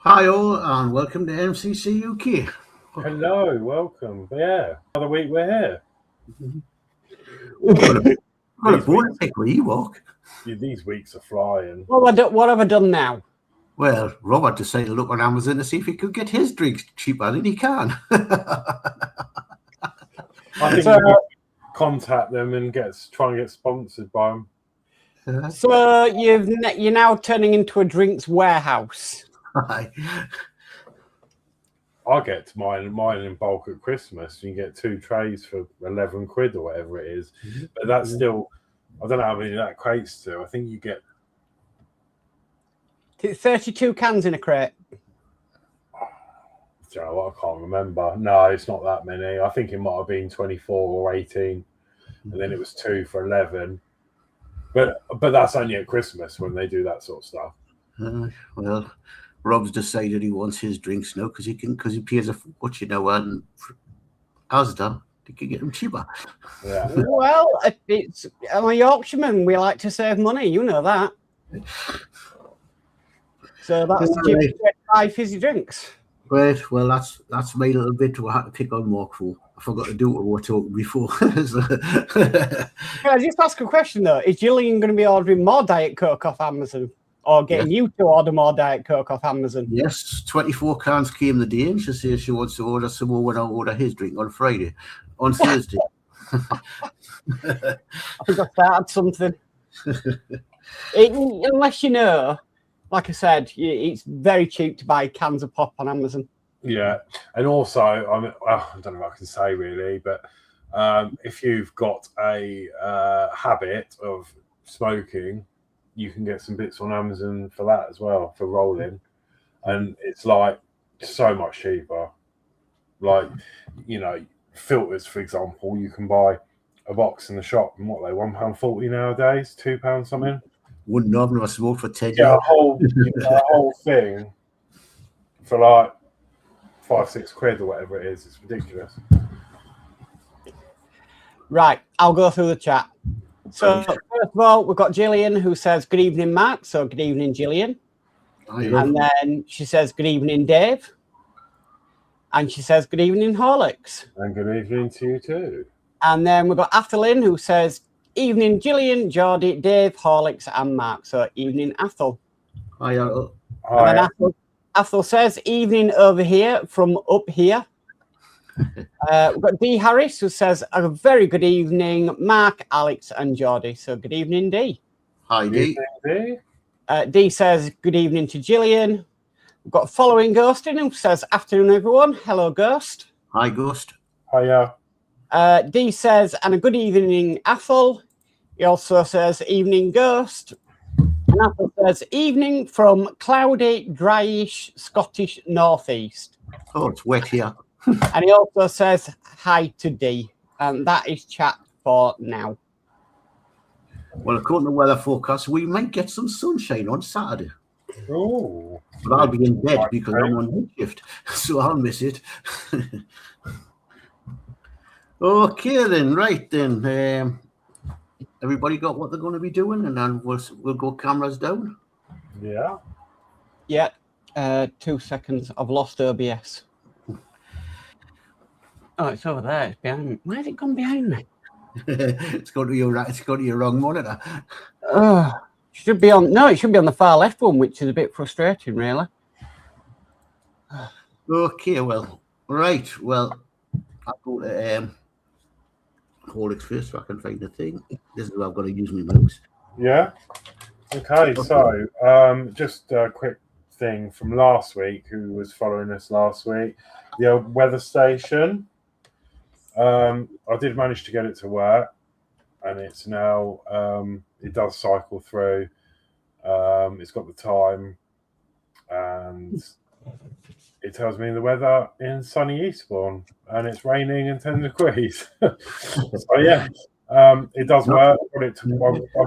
Hi all, and welcome to MCC UK. Hello, welcome. Yeah, another week we're here. Got a bonus pick where you walk. These weeks are flying. Well, what have I done now? Well, Robert decided to look on Amazon to see if he could get his drinks cheaper than he can. I think we contact them and try and get sponsored by them. So you're now turning into a drinks warehouse. Hi. I get mine in bulk at Christmas. You get 2 trays for 11 quid or whatever it is. But that's still, I don't know how many that equates to. I think you get 32 cans in a crate. You know what, I can't remember. No, it's not that many. I think it might have been 24 or 18, and then it was 2 for 11. But that's only at Christmas when they do that sort of stuff. Well, Rob's decided he wants his drinks now because he pays a fortune now, and Asda they can get them cheaper. Yeah. Well, I'm a Yorkshireman. We like to save money. You know that. So that's the cheapest way to buy fizzy drinks. Right, well, that's my little bit to have to pick on Mark for. I forgot to do what we were talking before. Can I just ask a question, though? Is Gillian going to be ordering more Diet Coke off Amazon? Or getting you to order more Diet Coke off Amazon? Yes, 24 cans came the day, and she says she wants to order some more when I order his drink on Thursday. I think I started something. Unless you know, like I said, it's very cheap to buy cans of pop on Amazon. Yeah, and also, I don't know what I can say really, but if you've got a habit of smoking, you can get some bits on Amazon for that as well, for rolling, and it's like so much cheaper. Like, you know, filters, for example, you can buy a box in the shop, and what are they, £1.40 nowadays, £2 something. Wouldn't have never smoked for 10 years. Yeah, a whole thing for like 5-6 quid or whatever it is. It's ridiculous. Right, I'll go through the chat. So first of all, we've got Gillian who says good evening, Mark. So good evening, Gillian. And then she says good evening, Dave. And she says good evening, Horlixs. And good evening to you too. And then we've got Athelin who says evening, Gillian, Geordie, Dave, Horlixs, and Mark. So evening, Athel. Hi, Athel. And then Athel says evening over here from up here. We've got D Harris who says a very good evening, Mark, Alex, and Geordie. So good evening, D. Hi, D. D says good evening to Gillian. We've got following Ghostin who says afternoon, everyone. Hello, Ghost. Hi, Ghost. Hiya. D says and a good evening, Athel. He also says evening, Ghost. And Athel says evening from cloudy, dryish Scottish northeast. Oh, it's wet here. And he also says hi to D. And that is chat for now. Well, according to the weather forecast, we might get some sunshine on Saturday. Oh. But I'll be in bed because I'm on night shift, so I'll miss it. Okay, then. Right, then. Everybody got what they're going to be doing, and then we'll go cameras down. Yeah. Yeah. 2 seconds. I've lost OBS. Oh, it's over there. It's behind me. Why has it gone behind me? It's got to your wrong monitor. It should be on. No, it should be on the far left one, which is a bit frustrating, really. Okay, well, right. Well, I'll go to Horlixs first so I can find the thing. This is where I've got to use my mouse. Yeah. Okay, so just a quick thing from last week. Who was following us last week? The old weather station. I did manage to get it to work, and it's now it does cycle through. It's got the time, and it tells me the weather in sunny Eastbourne, and it's raining and 10 degrees. So yeah, it does work. I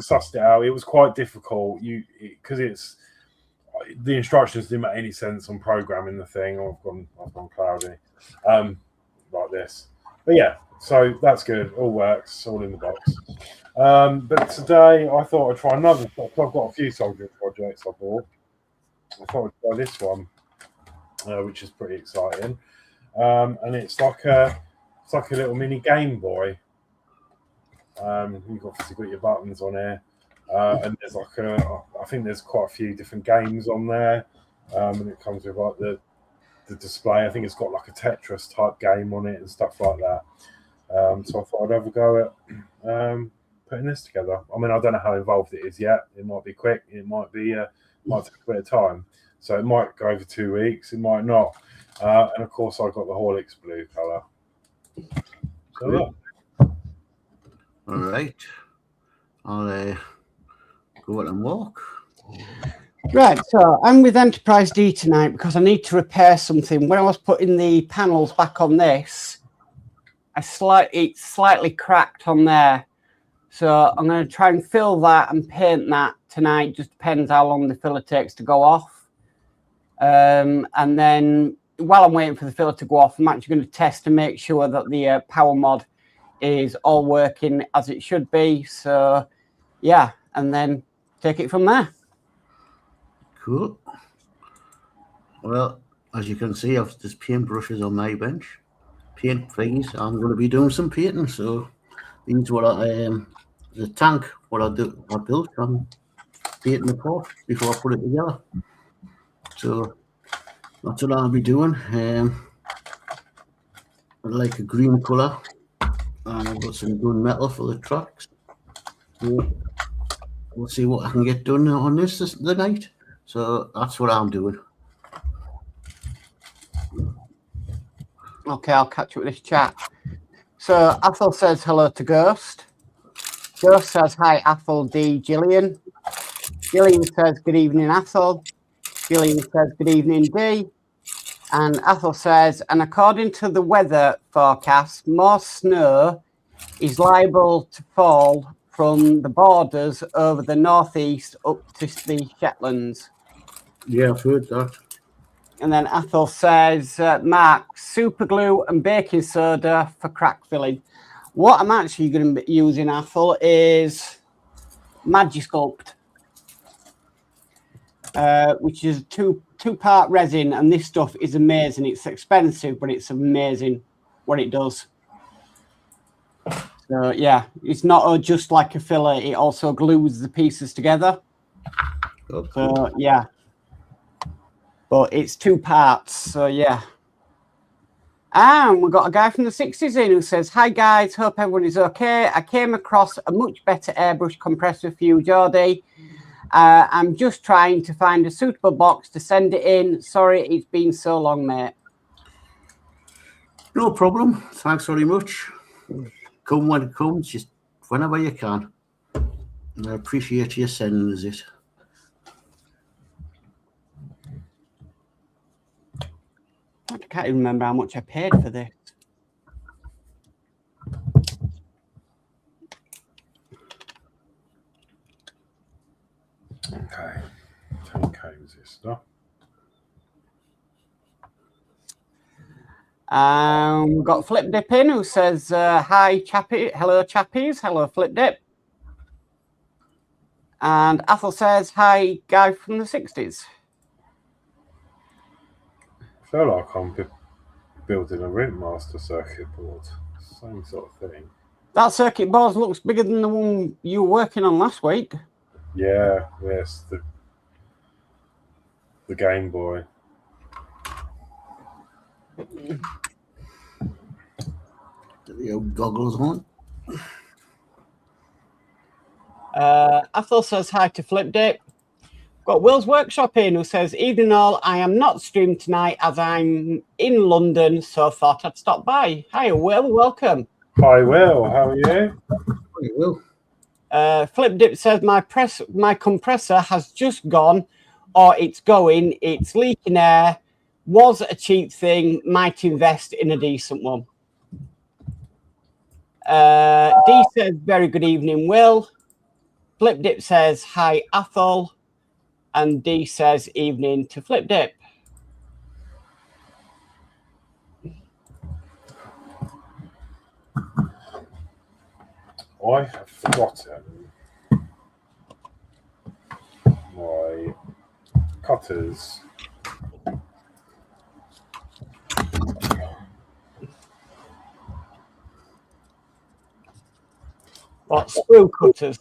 sussed it out. It was quite difficult because it's the instructions didn't make any sense on programming the thing. I've gone cloudy like this. But yeah, so that's good. All works, all in the box. But today I thought I'd try another. I've got a few soldering projects I bought. I thought I'd try this one. which is pretty exciting. And it's like a little mini Game Boy. You've obviously got your buttons on here, and there's like I think there's quite a few different games on there, and it comes with like the display. I think it's got like a Tetris type game on it and stuff like that. So I thought I'd have a go at putting this together. I mean, I don't know how involved it is yet. It might be quick. It might be might take a bit of time. So it might go over 2 weeks. It might not. And of course, I've got the Horlicks blue colour. So yeah. All right. I'll go out and walk. Right, so I'm with Enterprise D tonight because I need to repair something. When I was putting the panels back on this, it's slightly cracked on there. So I'm going to try and fill that and paint that tonight. Just depends how long the filler takes to go off. And then while I'm waiting for the filler to go off, I'm actually going to test to make sure that the power mod is all working as it should be. So yeah, and then take it from there. Cool. Well, as you can see, there's paintbrushes on my bench. Paint things. I'm going to be doing some painting. So these what the tank. What I built. I'm painting the pot before I put it together. So that's what I'll be doing. I like a green colour, and I've got some good metal for the tracks. So we'll see what I can get done on this the night. So that's what I'm doing. Okay, I'll catch up with this chat. So Athel says hello to Ghost. Ghost says hi, Athel, D, Gillian. Gillian says good evening, Athel. Gillian says good evening, D. And Athel says, and according to the weather forecast, more snow is liable to fall from the borders over the northeast up to the Shetlands. Yeah, I've heard that. And then Athel says, Mark, super glue and baking soda for crack filling. What I'm actually going to be using, Athel, is Magisculpt, which is two-part resin, and this stuff is amazing. It's expensive, but it's amazing what it does. So yeah, it's not just like a filler; it also glues the pieces together. Okay. So yeah, but it's 2 parts. So yeah. And we've got a guy from the 60s in who says, hi guys, hope everyone is okay. I came across a much better airbrush compressor for you, Geordie. I'm just trying to find a suitable box to send it in. Sorry, it's been so long, mate. No problem. Thanks very much. Come when it comes, just whenever you can. And I appreciate you sending us it. I can't even remember how much I paid for this. Okay. 10K was this stuff. We've got Flip Dip in who says, hi, chappy. Hello, chappies. Hello, Flip Dip. And Athel says, hi, guy from the 60s. I feel like I'm building a Ringmaster circuit board. Same sort of thing. That circuit board looks bigger than the one you were working on last week. Yeah, yes, the Game Boy. The old goggles on. Athel says hi to Flip Dip. Got Will's Workshop in who says, evening all, I am not streamed tonight as I'm in London, so thought I'd stop by. Hi, Will, welcome. Hi, Will, how are you? Hi, Will. Flip Dip says, my compressor has just gone, or it's going, it's leaking air, was a cheap thing, might invest in a decent one. D says, very good evening, Will. Flip Dip says, hi, Athel. And D says, evening to Flip Dip. I have forgotten my cutters what, sprue cutters?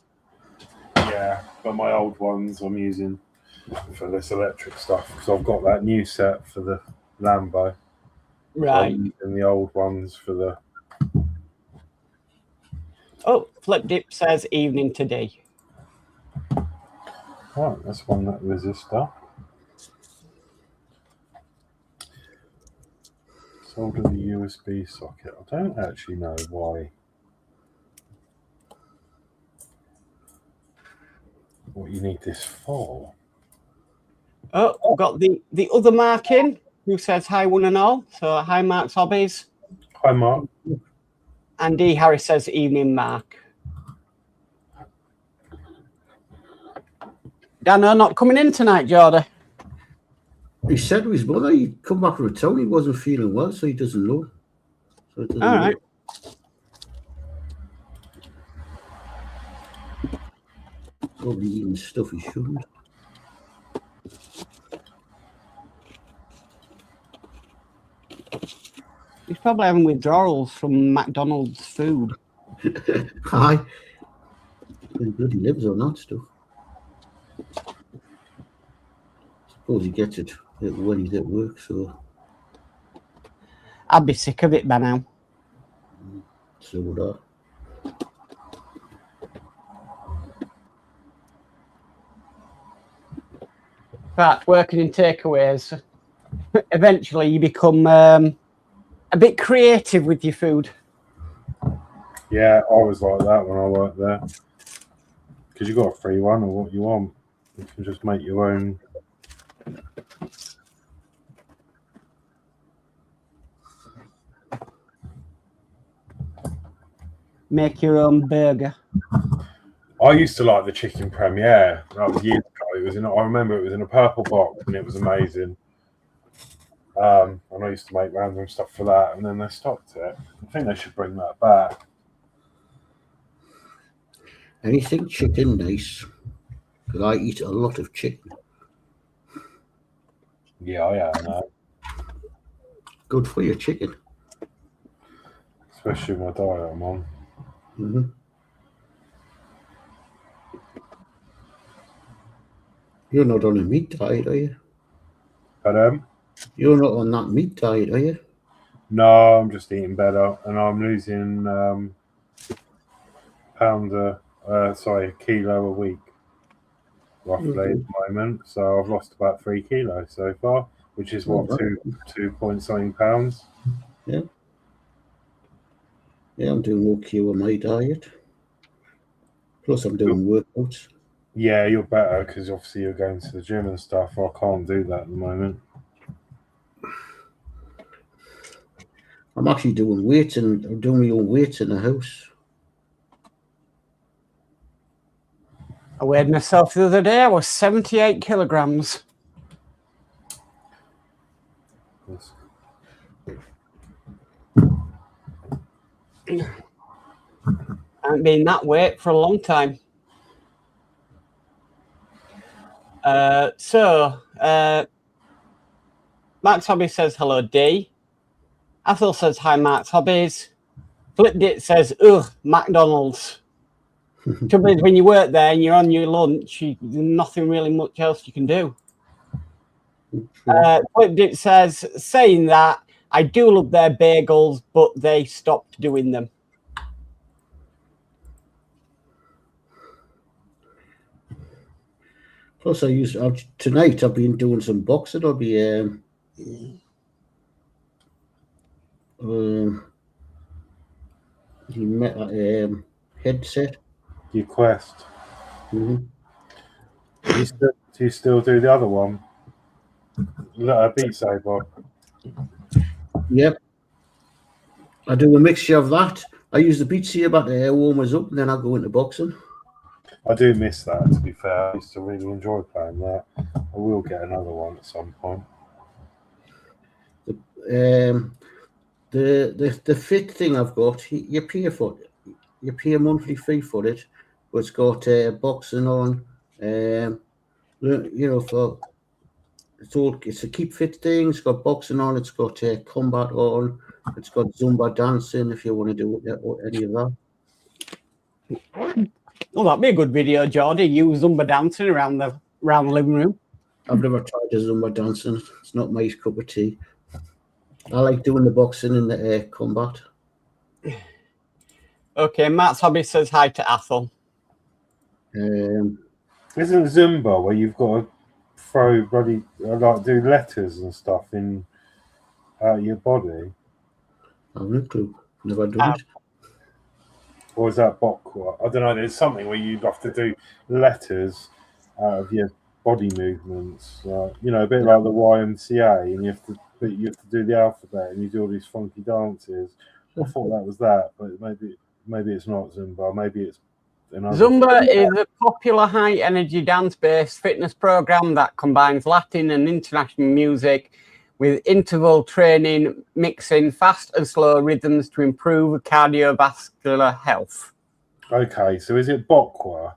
Yeah, but my old ones I'm using for this electric stuff because I've got that new set for the Lambo. Right. So and the old ones for the. Oh, Flip Dip says evening today. Right, that's one that resistor. Solder the USB socket. I don't actually know why. What you need this for? Oh, we've got the other Mark in who says hi one and all. So hi Mark's Hobbies. Hi Mark. And D Harris says evening Mark. Danno not coming in tonight, Geordie. He said to his mother he'd come back from a town, he wasn't feeling well, so he doesn't know. So All right. Probably eating stuff he shouldn't. He's probably having withdrawals from McDonald's food. Hi. He bloody lives on that stuff. Suppose he gets it when he's at work, so. I'd be sick of it by now. So would I. But working in takeaways, eventually you become a bit creative with your food. Yeah, I was like that when I worked there. Because you got a free one or what you want. You can just make your own. Make your own burger. I used to like the chicken premiere. That was years ago. It was in. I remember it was in a purple box and it was amazing. And I used to make random stuff for that, and then they stopped it. I think they should bring that back. Anything chicken nice, because I eat a lot of chicken. Yeah, I know. Good for your chicken. Especially my diet I'm on. Mm-hmm. You're not on a meat diet, are you? But You're not on that meat diet, are you? no, I'm just eating better, and I'm losing a kilo a week, roughly at the moment. So I've lost about 3 kilos so far, which is what, 2 point something pounds. Yeah. Yeah, I'm doing okay with my diet. Plus, I'm doing workouts. Yeah, you're better because obviously you're going to the gym and stuff. I can't do that at the moment. I'm actually doing weights and I'm doing my own weights in the house. I weighed myself the other day. I was 78 kilograms. Yes. I haven't been that weight for a long time. Max Hobby says hello, D. Athel says hi, Max Hobbies. Flipdit says, ugh, McDonald's. Trouble is, when you work there and you're on your lunch, there's nothing really much else you can do. Flipdit says, saying that, I do love their bagels, but they stopped doing them. Plus, tonight I've been doing some boxing. I'll be headset. Your Quest. Mm-hmm. Do you still do the other one? Beat Saber. Yep. I do a mixture of that. I use the Beat Saber to warm us up, and then I go into boxing. I do miss that, to be fair. I used to really enjoy playing that. I will get another one at some point. The fit thing I've got, you pay for it. You pay a monthly fee for it, but it's got boxing on. It's a keep fit thing. It's got boxing on. It's got combat on. It's got Zumba dancing if you want to do any of that. Oh, that'd be a good video, Geordie. You Zumba dancing around the living room. I've never tried to Zumba dancing. It's not my cup of tea. I like doing the boxing and the air combat. Okay, Matt's hobby says hi to Athel. Isn't Zumba where you've got to throw bloody like do letters and stuff in your body? I've no clue. Never done it. Or is that Bokwa? I don't know. There's something where you'd have to do letters out of your body movements. You know, a bit like the YMCA, and you have to do the alphabet, and you do all these funky dances. I thought that was that, but maybe it's not Zumba. Maybe it's another. Zumba is a popular high-energy dance-based fitness program that combines Latin and international music with interval training, mixing fast and slow rhythms to improve cardiovascular health. Okay, so is it Bokwa?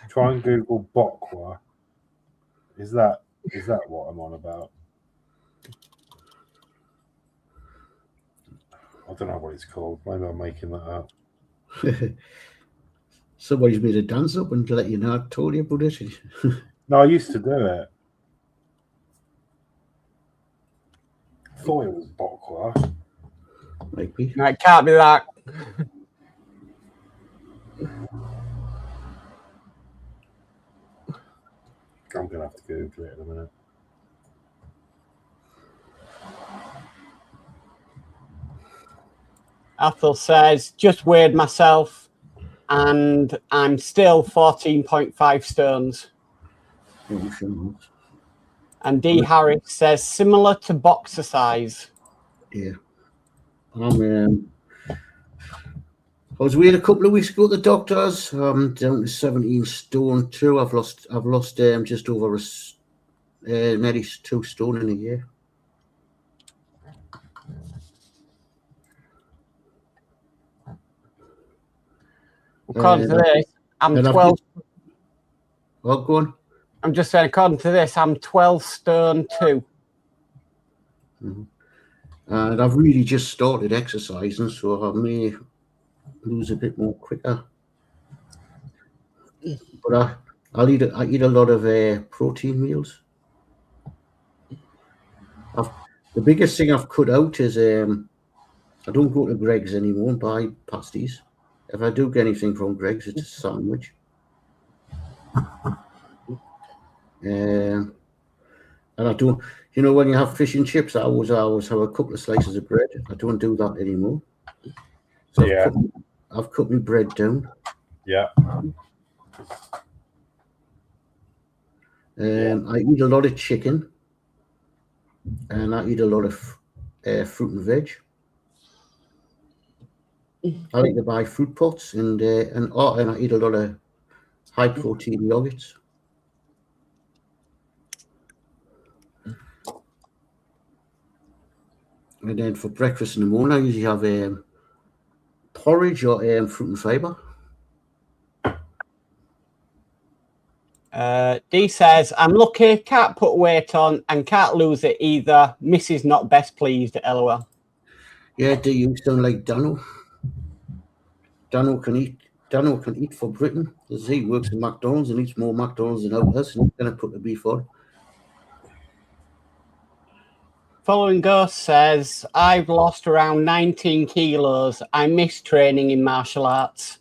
Try and Google Bokwa. Is that what I'm on about? I don't know what it's called. Maybe I'm making that up. Somebody's made a dance up and let you know. I told you about it. No, I used to do it. I thought it was Bokwa. Might be. No, it can't be that. I'm going to have to Google it in a minute. Athel says, just weighed myself and I'm still 14.5 stones. And D. Harris says, similar to boxer size. Yeah. I was weighed a couple of weeks ago at the doctor's. I'm down to 17 stone 2. I've lost just over nearly 2 stone in a year. According to this, I'm 12. Oh, go on. I'm just saying, according to this, I'm 12 stone 2. Mm-hmm. And I've really just started exercising, so I may lose a bit more quicker. But I eat a lot of protein meals. The biggest thing I've cut out is I don't go to Greggs anymore and buy pasties. If I do get anything from Greggs, it's a sandwich. And I don't, when you have fish and chips, I always have a couple of slices of bread. I don't do that anymore. So yeah. I've cut my bread down. Yeah. I eat a lot of chicken, and I eat a lot of fruit and veg. I like to buy fruit pots, and I eat a lot of high protein yogurts. And then for breakfast in the morning, I usually have porridge or fruit and fibre. D says, I'm lucky, can't put weight on and can't lose it either. Mrs. not best pleased, LOL. Yeah, D, you sound like Danno. Danno can eat for Britain. He works in McDonald's and eats more McDonald's than others, and he's going to put the beef on. Following Ghost says, I've lost around 19 kilos. I miss training in martial arts.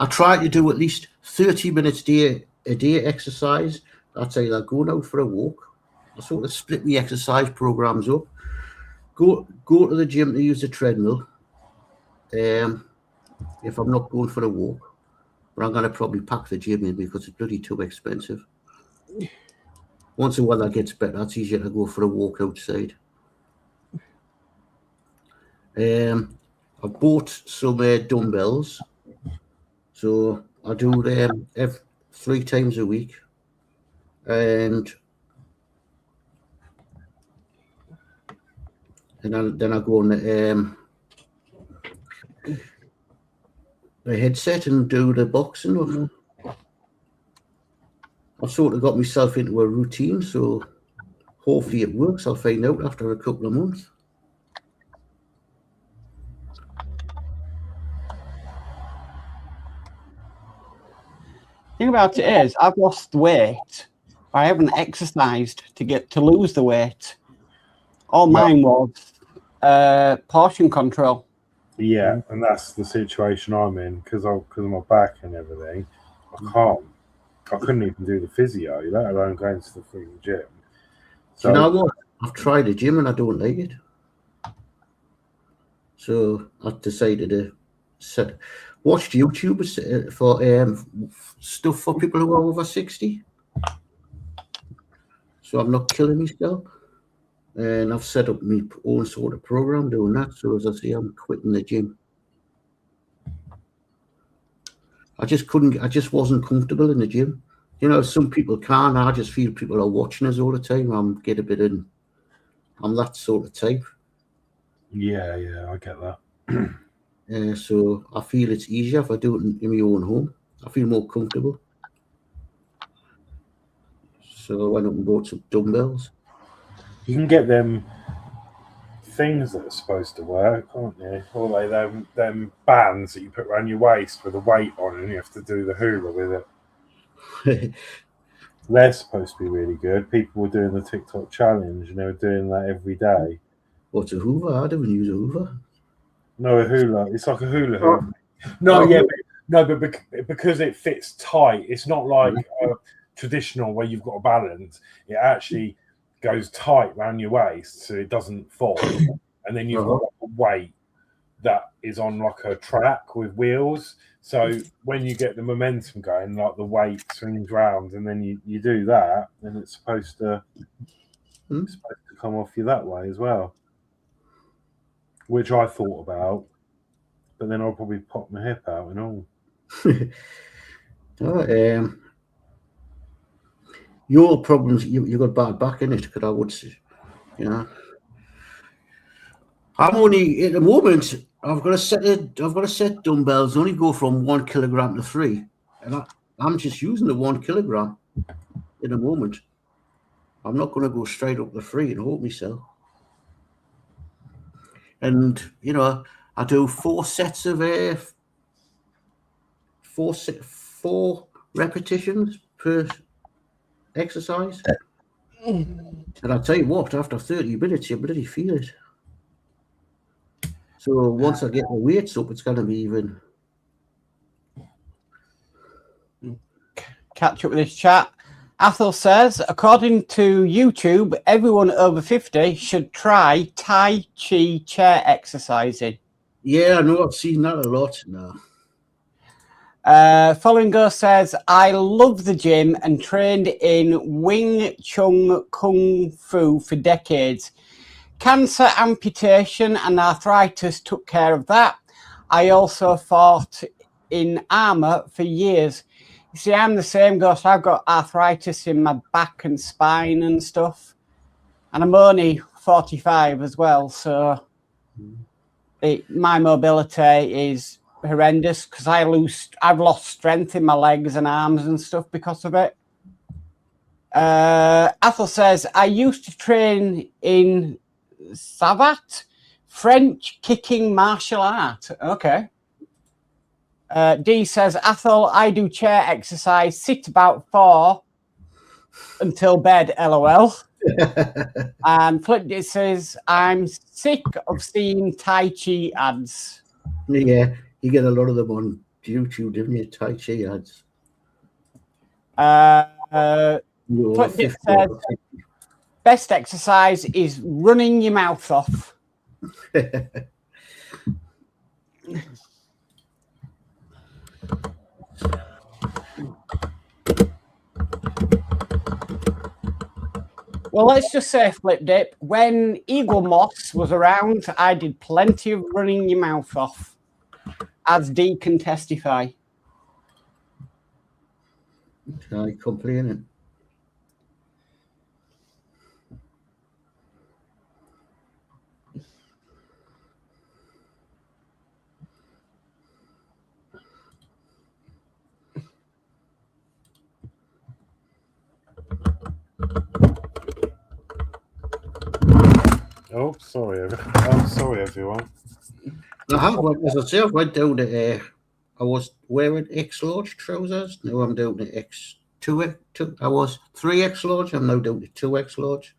I try to do at least 30 minutes a day exercise. That's either going out for a walk. I sort of split the exercise programs up. Go to the gym to use the treadmill. If I'm not going for a walk, but I'm going to probably pack the gym in because it's bloody too expensive. Once the weather gets better, it's easier to go for a walk outside. I bought some dumbbells. So I do them 3 times a week, and then I go on the headset and do the boxing. I've sort of got myself into a routine, so hopefully it works. I'll find out after a couple of months. The thing about it is, I've lost weight. I haven't exercised to lose the weight. All mine was portion control. Yeah, and that's the situation I'm in because of my back and everything. I couldn't even do the physio, let alone going to the freaking gym. So, you know what? I've tried the gym and I don't like it. So I've decided to watch YouTube for stuff for people who are over 60. So I'm not killing myself. And I've set up my own sort of program doing that. So as I say, I'm quitting the gym. I just wasn't comfortable in the gym. You know, some people can. I just feel people are watching us all the time. I'm that sort of type. Yeah, I get that. So I feel it's easier if I do it in my own home. I feel more comfortable. So I went up and bought some dumbbells. You can get them things that are supposed to work, can't you? Or like them bands that you put around your waist with a weight on and you have to do the hula with it. They're supposed to be really good. People were doing the TikTok challenge and they were doing that every day. What's a Hoover? I don't use a Hoover. No, a hula. It's like a hula hoop. But because it fits tight, it's not like a traditional where you've got a balance. It actually goes tight around your waist so it doesn't fall. And then you've got like a weight that is on like a track with wheels. So when you get the momentum going, like the weight swings round and then you do that, then it's supposed to come off you that way as well. Which I thought about, but then I'll probably pop my hip out and all. Your problems, you got bad back in it, because I would say, I'm only at the moment. I've got a set dumbbells only go from 1 kilogram to 3, and I'm just using the 1 kilogram in the moment. I'm not going to go straight up to 3 and hold myself. And I do 4 sets of 4 repetitions per exercise. And I tell you what, after 30 minutes, you bloody feel it. So once I get the weights up, it's going to be even. Catch up with this chat. Athel says, according to YouTube, everyone over 50 should try Tai Chi chair exercising. Yeah, I know. I've seen that a lot now. Following Go says, I love the gym and trained in Wing Chun Kung Fu for decades. Cancer, amputation and arthritis took care of that. I also fought in armour for years. You see, I'm the same, Ghost. I've got arthritis in my back and spine and stuff. And I'm only 45 as well. So my mobility is horrendous because I've lost strength in my legs and arms and stuff because of it. Athel says, I used to train in Savat, French kicking martial art. Okay. D says, Athel, I do chair exercise, sit about 4 until bed, LOL. And Flip says, I'm sick of seeing Tai Chi ads. Yeah, you get a lot of them on YouTube, didn't you? Tai Chi ads. Flip says, best exercise is running your mouth off. Well, let's just say, Flip Dip, when Eagle Moss was around, I did plenty of running your mouth off, as D can testify. I complaining. Oh, sorry. I'm sorry, everyone. As I say, I went down to. I was wearing X large trousers. Now I'm down to X2. I was 3X large. I'm now down to 2X large.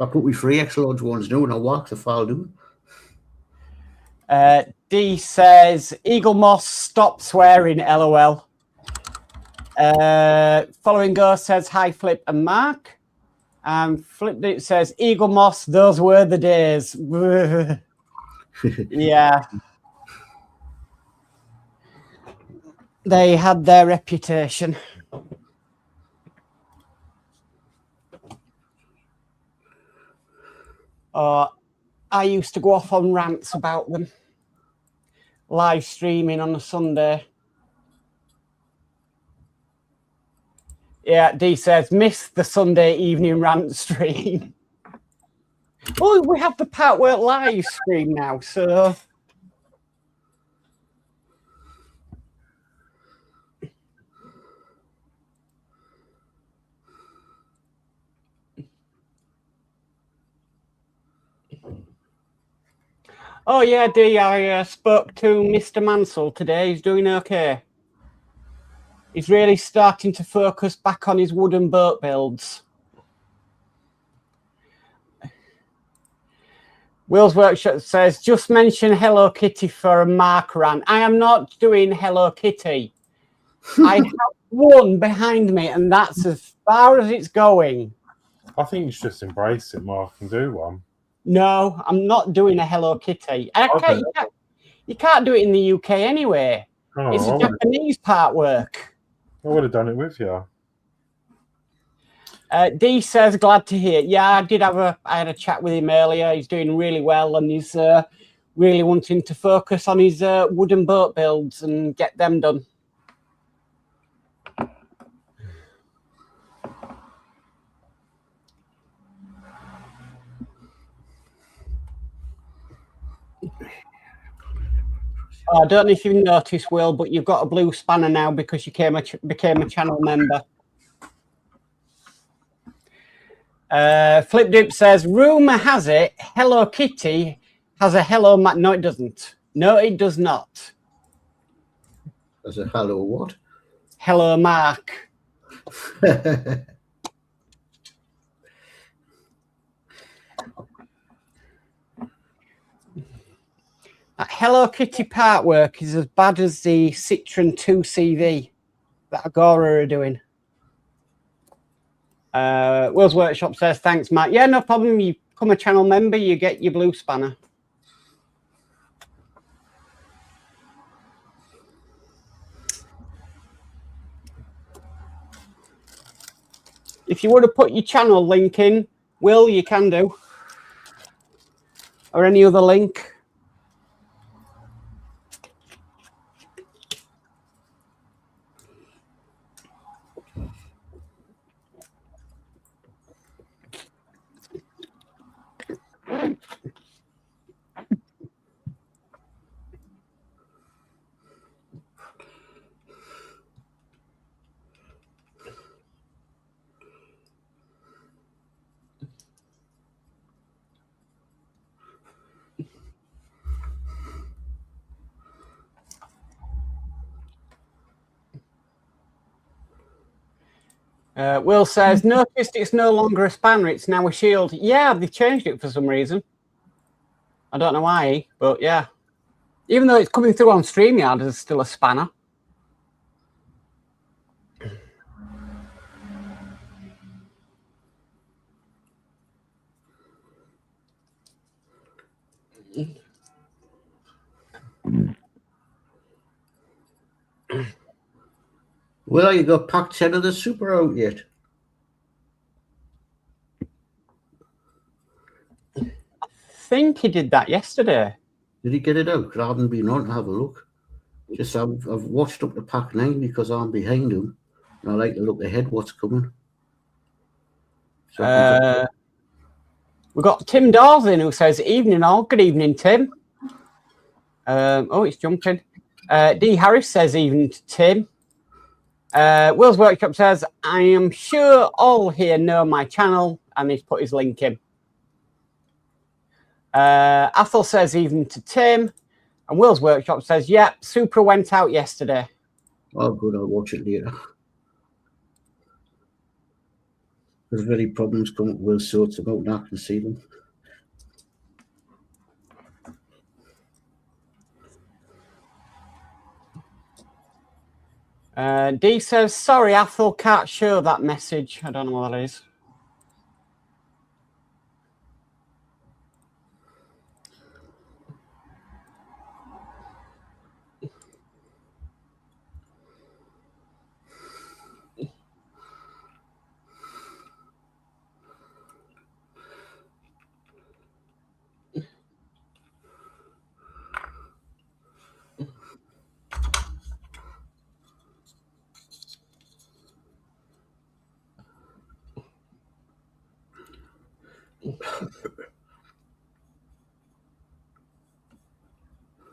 I put me 3X large ones now, and I walk the file doing. D says, Eagle Moss, stop swearing, LOL. Following Ghost says, hi, Flip and Mark. Flip it says, Eagle Moss, those were the days. Yeah. They had their reputation. I used to go off on rants about them. Live streaming on a Sunday. Yeah, D says, miss the Sunday evening rant stream. Oh, we have the Partwork live stream now, so... Oh, yeah, D, I spoke to Mr. Mansell today. He's doing okay. He's really starting to focus back on his wooden boat builds. Will's Workshop says, just mention Hello Kitty for a Mark rant. I am not doing Hello Kitty. I have one behind me, and that's as far as it's going. I think you should just embrace it, Mark, and do one. No, I'm not doing a Hello Kitty. You can't do it in the UK anyway. Oh, it's a Japanese Partwork. I would have done it with you. D says, glad to hear. Yeah, I had a chat with him earlier. He's doing really well, and he's really wanting to focus on his wooden boat builds and get them done. I don't know if you've noticed, Will, but you've got a blue spanner now because you became a channel member. Flip Dip says, rumour has it Hello Kitty has a Hello Mark. No, it doesn't. No, it does not. As a hello what? Hello Mark. That Hello Kitty Partwork is as bad as the Citroen 2 CV that Agora are doing. Will's Workshop says, thanks, Matt. Yeah, no problem. You become a channel member, you get your blue spanner. If you want to put your channel link in, Will, you can do. Or any other link. Will says, noticed it's no longer a spanner, it's now a shield. Yeah, they've changed it for some reason. I don't know why, but yeah. Even though it's coming through on StreamYard, there's still a spanner. Well, you got pack 10 of the super out yet? I think he did that yesterday. Did he get it out? Because I haven't been on to have a look. Just I've watched up to pack 9 because I'm behind him, and I like to look ahead what's coming. So we've got Tim Dawes in who says, evening all. Good evening, Tim. Oh, it's jumping. D. Harris says, evening to Tim. Will's Workshop says, I am sure all here know my channel, and he's put his link in. Athel says evening to Tim. And Will's Workshop says, yep, Supra went out yesterday. Oh, good. I'll watch it later. There's very problems come up with sorts about now. I can see them. D says, sorry, Athel can't show that message. I don't know what that is.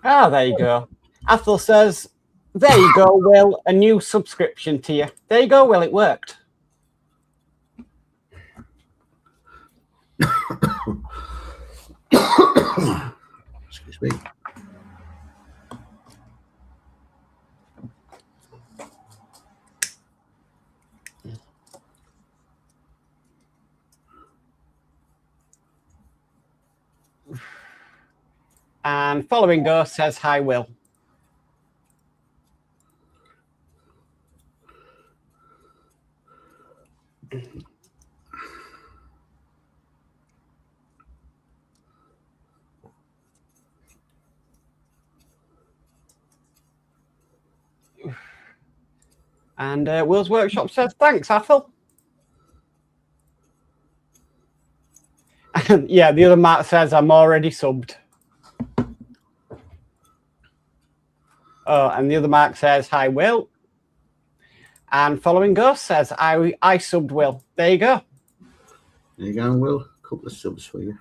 Ah, there you go. Athel says, there you go, Will, a new subscription to you. There you go, Will, it worked. Excuse me. And following Ghost says, hi, Will. And Will's Workshop says, thanks, Athel. And yeah, the other Matt says, I'm already subbed. Oh, and the other Mark says, hi, Will. And following Ghost says, I subbed Will. There you go. There you go, Will. A couple of subs for you.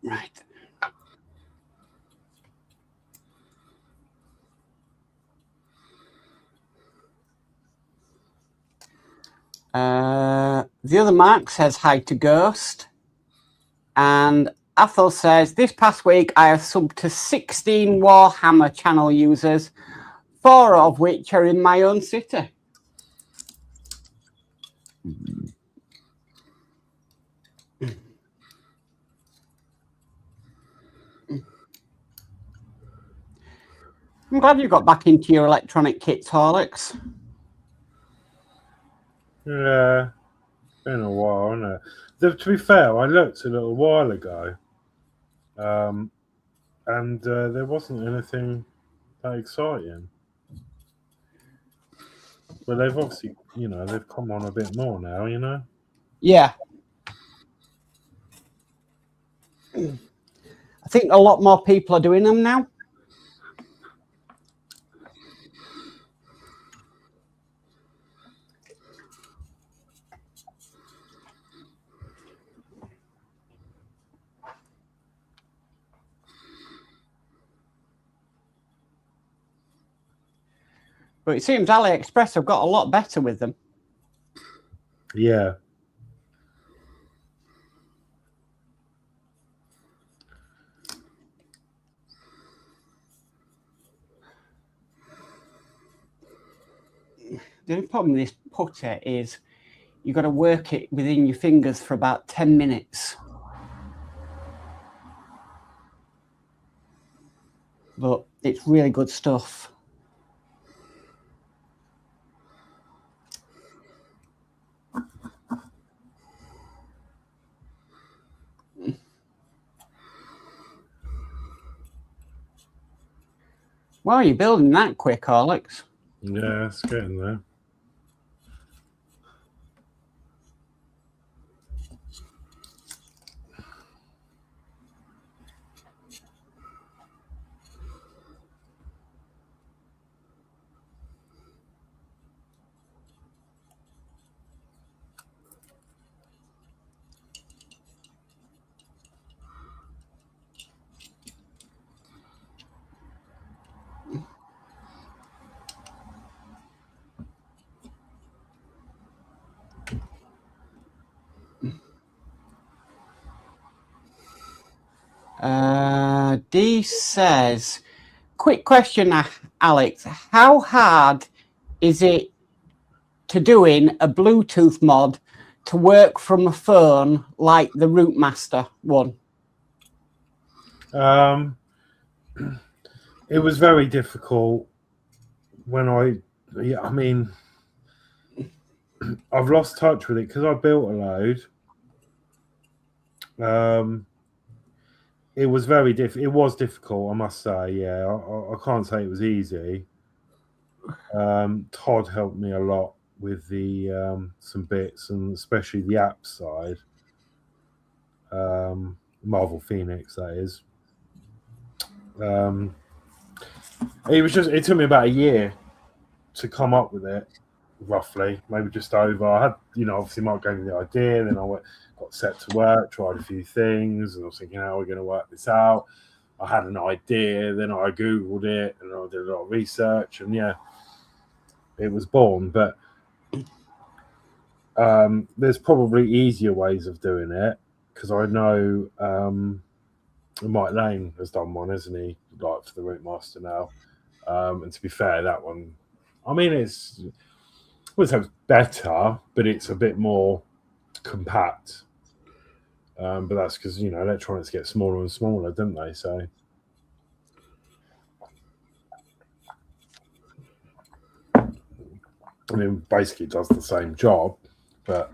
Right. The other Mark says hi to Ghost. And Athel says, this past week I have subbed to 16 Warhammer channel users, 4 of which are in my own city. I'm glad you got back into your electronic kits, Horlixs. Yeah, been a while, hasn't it? To be fair, I looked a little while ago, and there wasn't anything that exciting. But they've obviously, they've come on a bit more now, Yeah. I think a lot more people are doing them now. But it seems AliExpress have got a lot better with them. Yeah. The only problem with this putter is you've got to work it within your fingers for about 10 minutes. But it's really good stuff. Well, you're building that quick, Horlixs. Yeah, it's getting there. Dee says, quick question, Alex. How hard is it to doing a Bluetooth mod to work from a phone like the Rootmaster one? It was very difficult when I mean, I've lost touch with it because I built a load. It was very it was difficult, I must say. Yeah, I can't say it was easy. Todd helped me a lot with the some bits, and especially the app side. Marvel Phoenix, that is. It took me about a year to come up with it, roughly, maybe just over. I had, obviously Mark gave me the idea, then I got set to work, tried a few things, and I was thinking, how are we going to work this out? I had an idea, then I Googled it, and I did a lot of research, and yeah, it was born. But there's probably easier ways of doing it, because I know Mike Lane has done one, hasn't he? Like for the Rootmaster now. And to be fair, that one, I mean, I wouldn't say it's better, but it's a bit more compact. But that's because, electronics get smaller and smaller, don't they? So. I mean, basically it does the same job, but.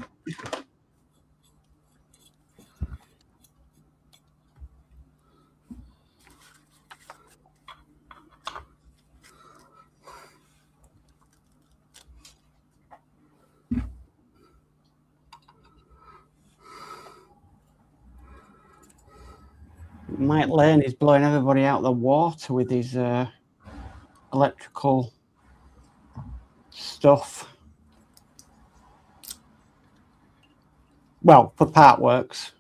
Mike Lane is blowing everybody out of the water with his electrical stuff. Well, for Partworks.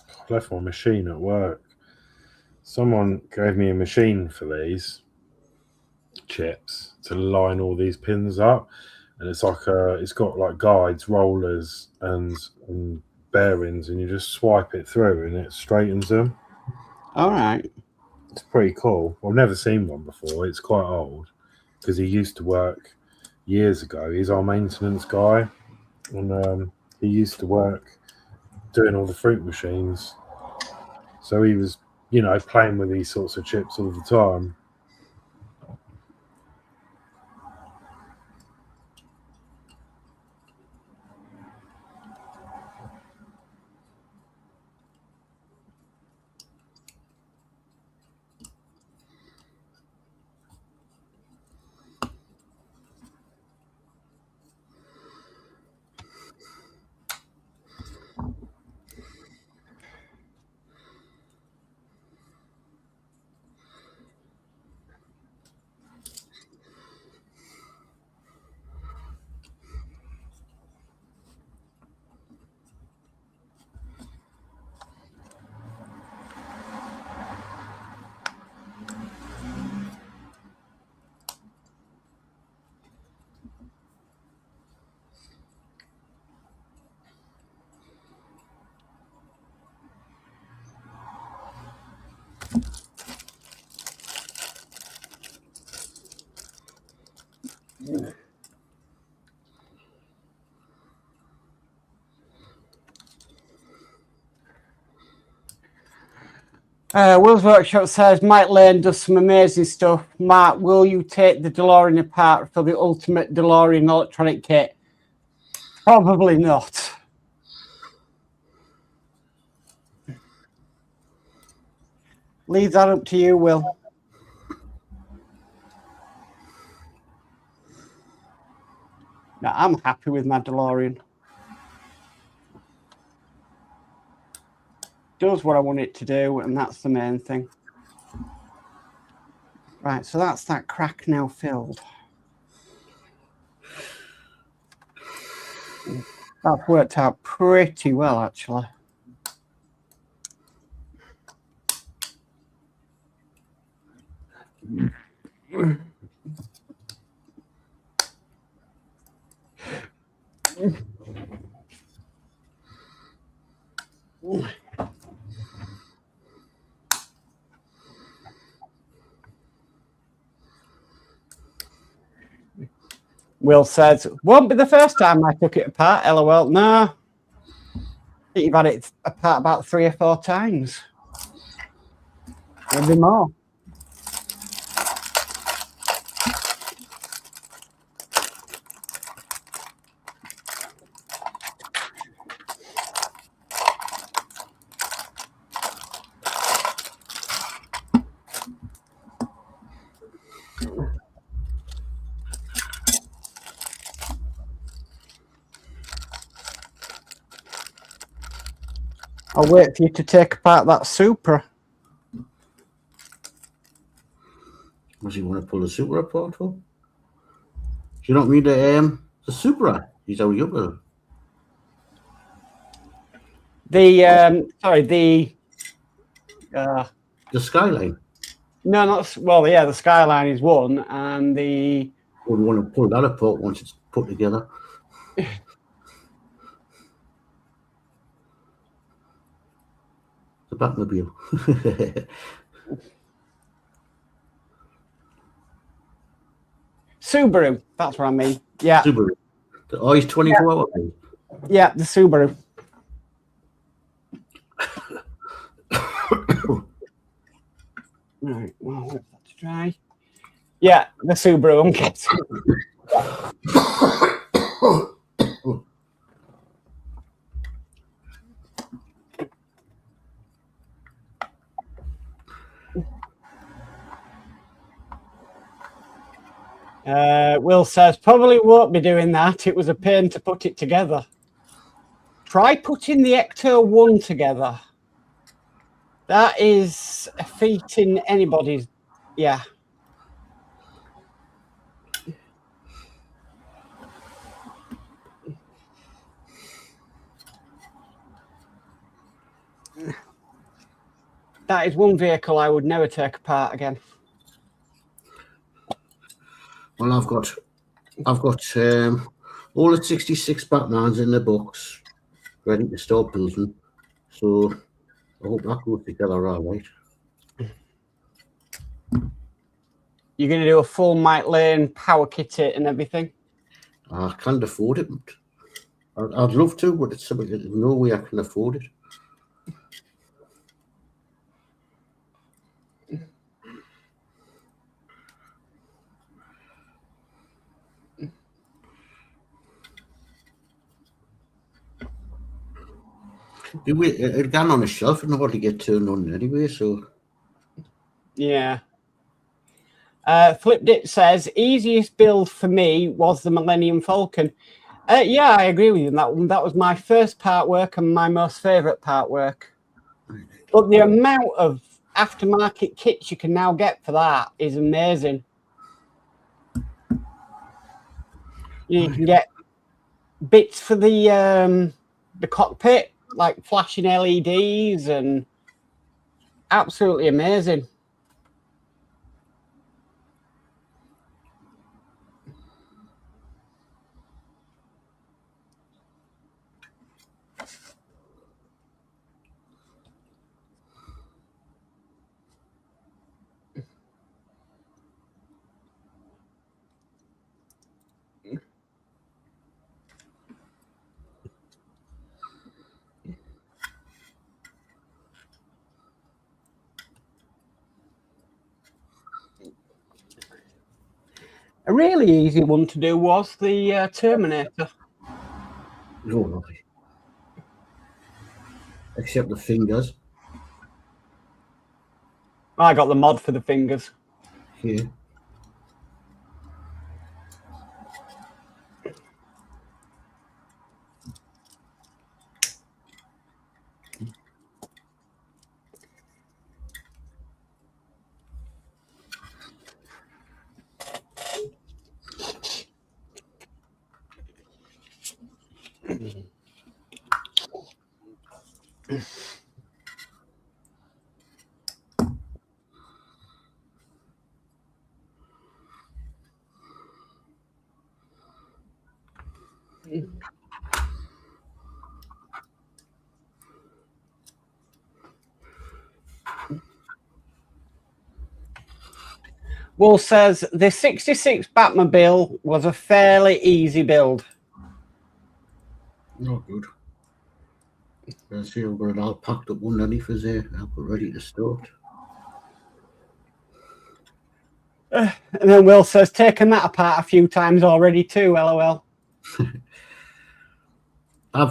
I left my machine at work. Someone gave me a machine for these chips to line all these pins up, and it's like it's got like guides, rollers, and bearings, and you just swipe it through and it straightens them. All right, it's pretty cool. I've never seen one before. It's quite old because he used to work years ago. He's our maintenance guy, and he used to work doing all the fruit machines. So he was, playing with these sorts of chips all the time. Will's Workshop says, Mike Lane does some amazing stuff. Mark, will you take the DeLorean apart for the ultimate DeLorean electronic kit? Probably not. Leave that up to you, Will. No, I'm happy with my DeLorean. Does what I want it to do, and that's the main thing. Right, so that's that crack now filled. That's worked out pretty well, actually. Will says, won't be the first time I took it apart. LOL. No. I think you've had it apart about 3 or 4 times. Maybe more. I'll wait for you to take apart that Supra. Does he want to pull the Supra apart for? Do you not mean the Supra? He's already up there. The Skyline. No, not well. Yeah, the Skyline is one, and the. Would want to pull that apart once it's put together. The Batmobile. Subaru. That's what I mean. Yeah. Subaru. Oh, he's 24 hours. Yeah, the Subaru. Right, well, let's try. Yeah, the Subaru. I'm guessing. Will says, probably won't be doing that. It was a pain to put it together. Try putting the Ecto 1 together. That is a feat in anybody's. Yeah. That is one vehicle I would never take apart again. Well, I've got all the 66 Batmans in the box ready to start building. So I hope that goes together all right. You're going to do a full Mike Lane power kit it and everything? I can't afford it. I'd love to, but it's something that no way I can afford it. It got on a shelf and nobody get turned on anyway, so. Yeah. Flipped It says, easiest build for me was the Millennium Falcon. Yeah, I agree with you on that one. That was my first part work and my most favourite part work. But the amount of aftermarket kits you can now get for that is amazing. You can get bits for the cockpit, like flashing LEDs, and absolutely amazing. A really easy one to do was the Terminator. No, no. Except the fingers. I got the mod for the fingers. Here. Will says the 66 Batmobile was a fairly easy build. No good. Let's see, I've got it all packed up underneath us there. I've got ready to start. And then Will says, taken that apart a few times already too, LOL. I'm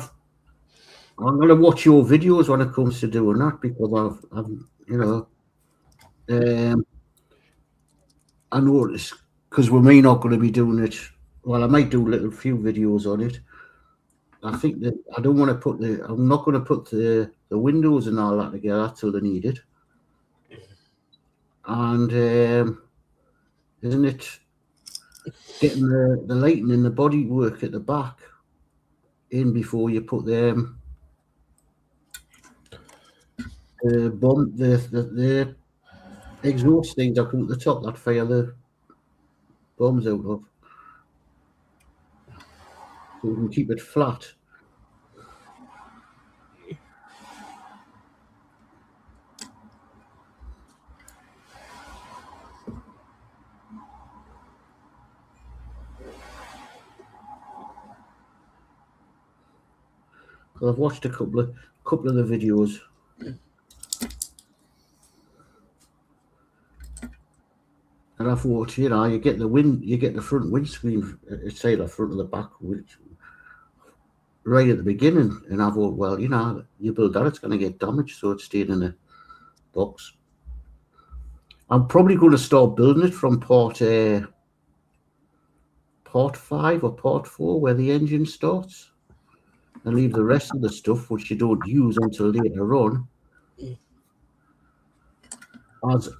going to watch your videos when it comes to doing that, because I've you know, I noticed, because we may not going to be doing it. Well, I might do a few videos on it. I think that I don't want to put I'm not going to put the windows and all that together till they need it. And isn't it getting the lighting and the body work at the back in before you put the exhaust things up at the top that fire the bombs out of, so we can keep it flat. I've watched a couple of the videos. And I thought, you know, you get the front windscreen, say the front of the back, which right at the beginning, and I thought, well, you know, you build that, it's going to get damaged, so it's staying in a box. I'm probably going to start building it from part 5 or part 4, where the engine starts, and leave the rest of the stuff, which you don't use until later on,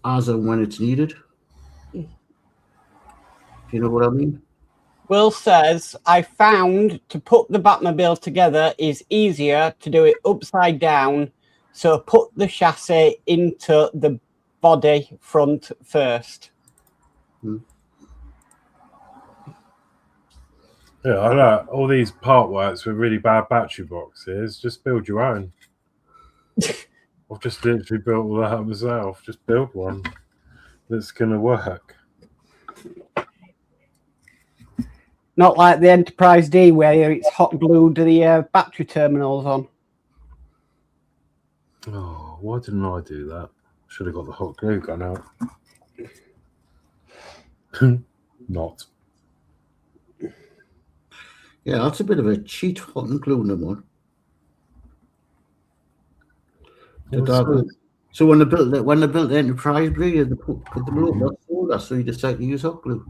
as and when it's needed. You know what I mean? Will says, I found to put the Batmobile together is easier to do it upside down, so put the chassis into the body front first. Yeah, I know. All these Partworks with really bad battery boxes, just build your own. I've just literally built all that myself. Just build one that's going to work. Not like the Enterprise D where it's hot glued to the battery terminals on. Oh, why didn't I do that? Should have got the hot glue gun out. Not. Yeah, that's a bit of a cheat, hot and gluing them on. So when they built the Enterprise D, they put them up that folder, so you decided to use hot glue.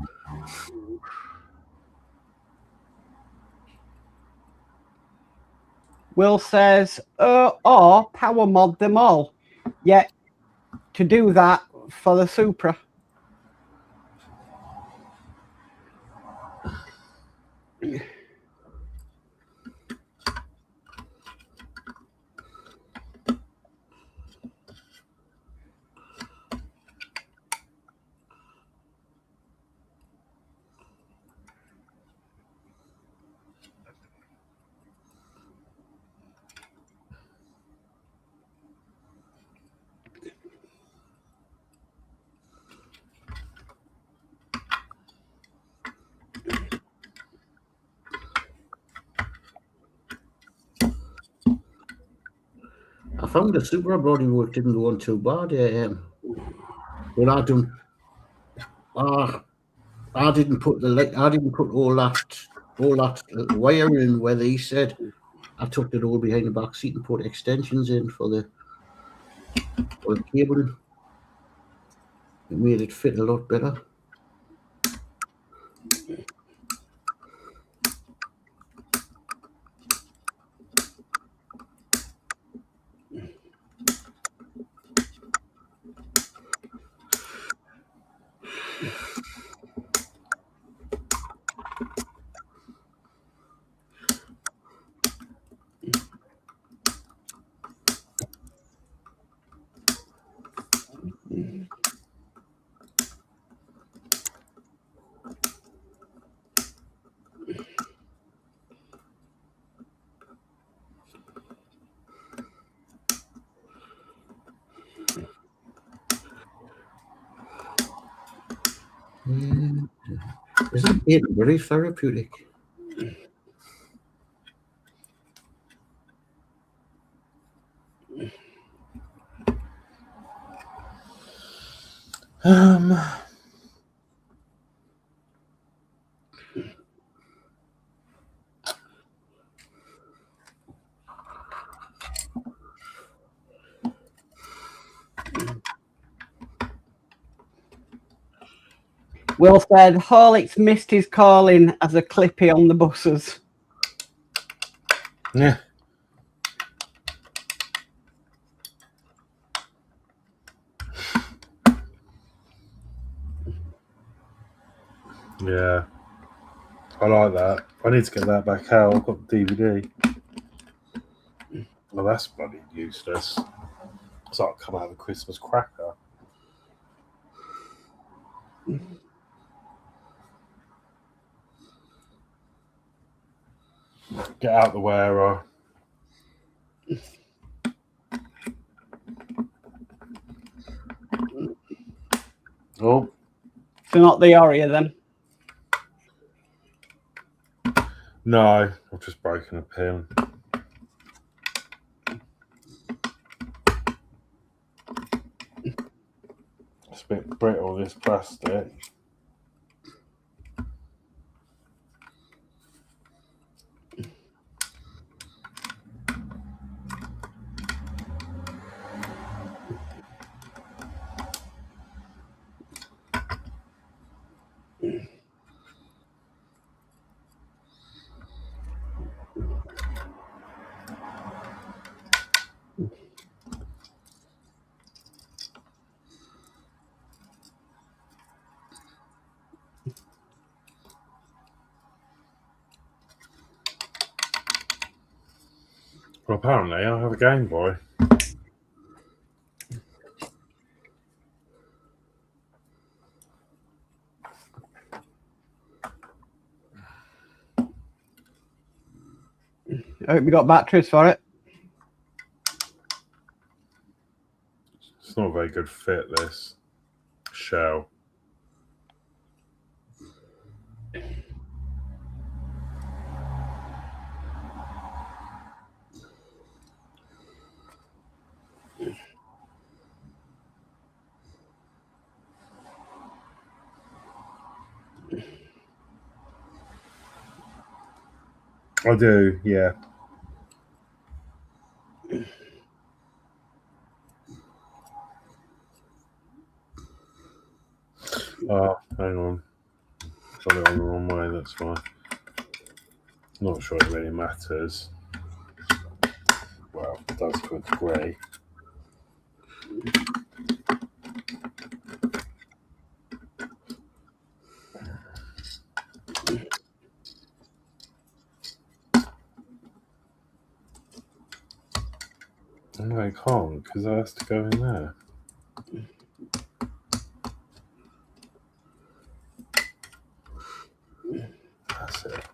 Will says, or power mod them all. Yet to do that for the Supra. I found the Supra body work didn't go on too bad. But I didn't put all that wire in where they said. I tucked it all behind the back seat and put extensions in for the cabling. It made it fit a lot better. Isn't it very therapeutic? Will said Horlicks missed his calling as a clippy on the buses. Yeah. Yeah. I like that. I need to get that back out. I've got the DVD. Oh, that's bloody useless. It's like come out of a Christmas cracker. Get out the wearer. Oh. So not the Oria then? No, I've just broken a pin. It's a bit brittle, this plastic. Well, apparently I have a Game Boy. I hope you got batteries for it. It's not a very good fit, this shell. I do, yeah. Oh, hang on. Got it on the wrong way, that's why. Not sure it really matters. Well, it does to a degree. No, I can't, because it has to go in there. That's it.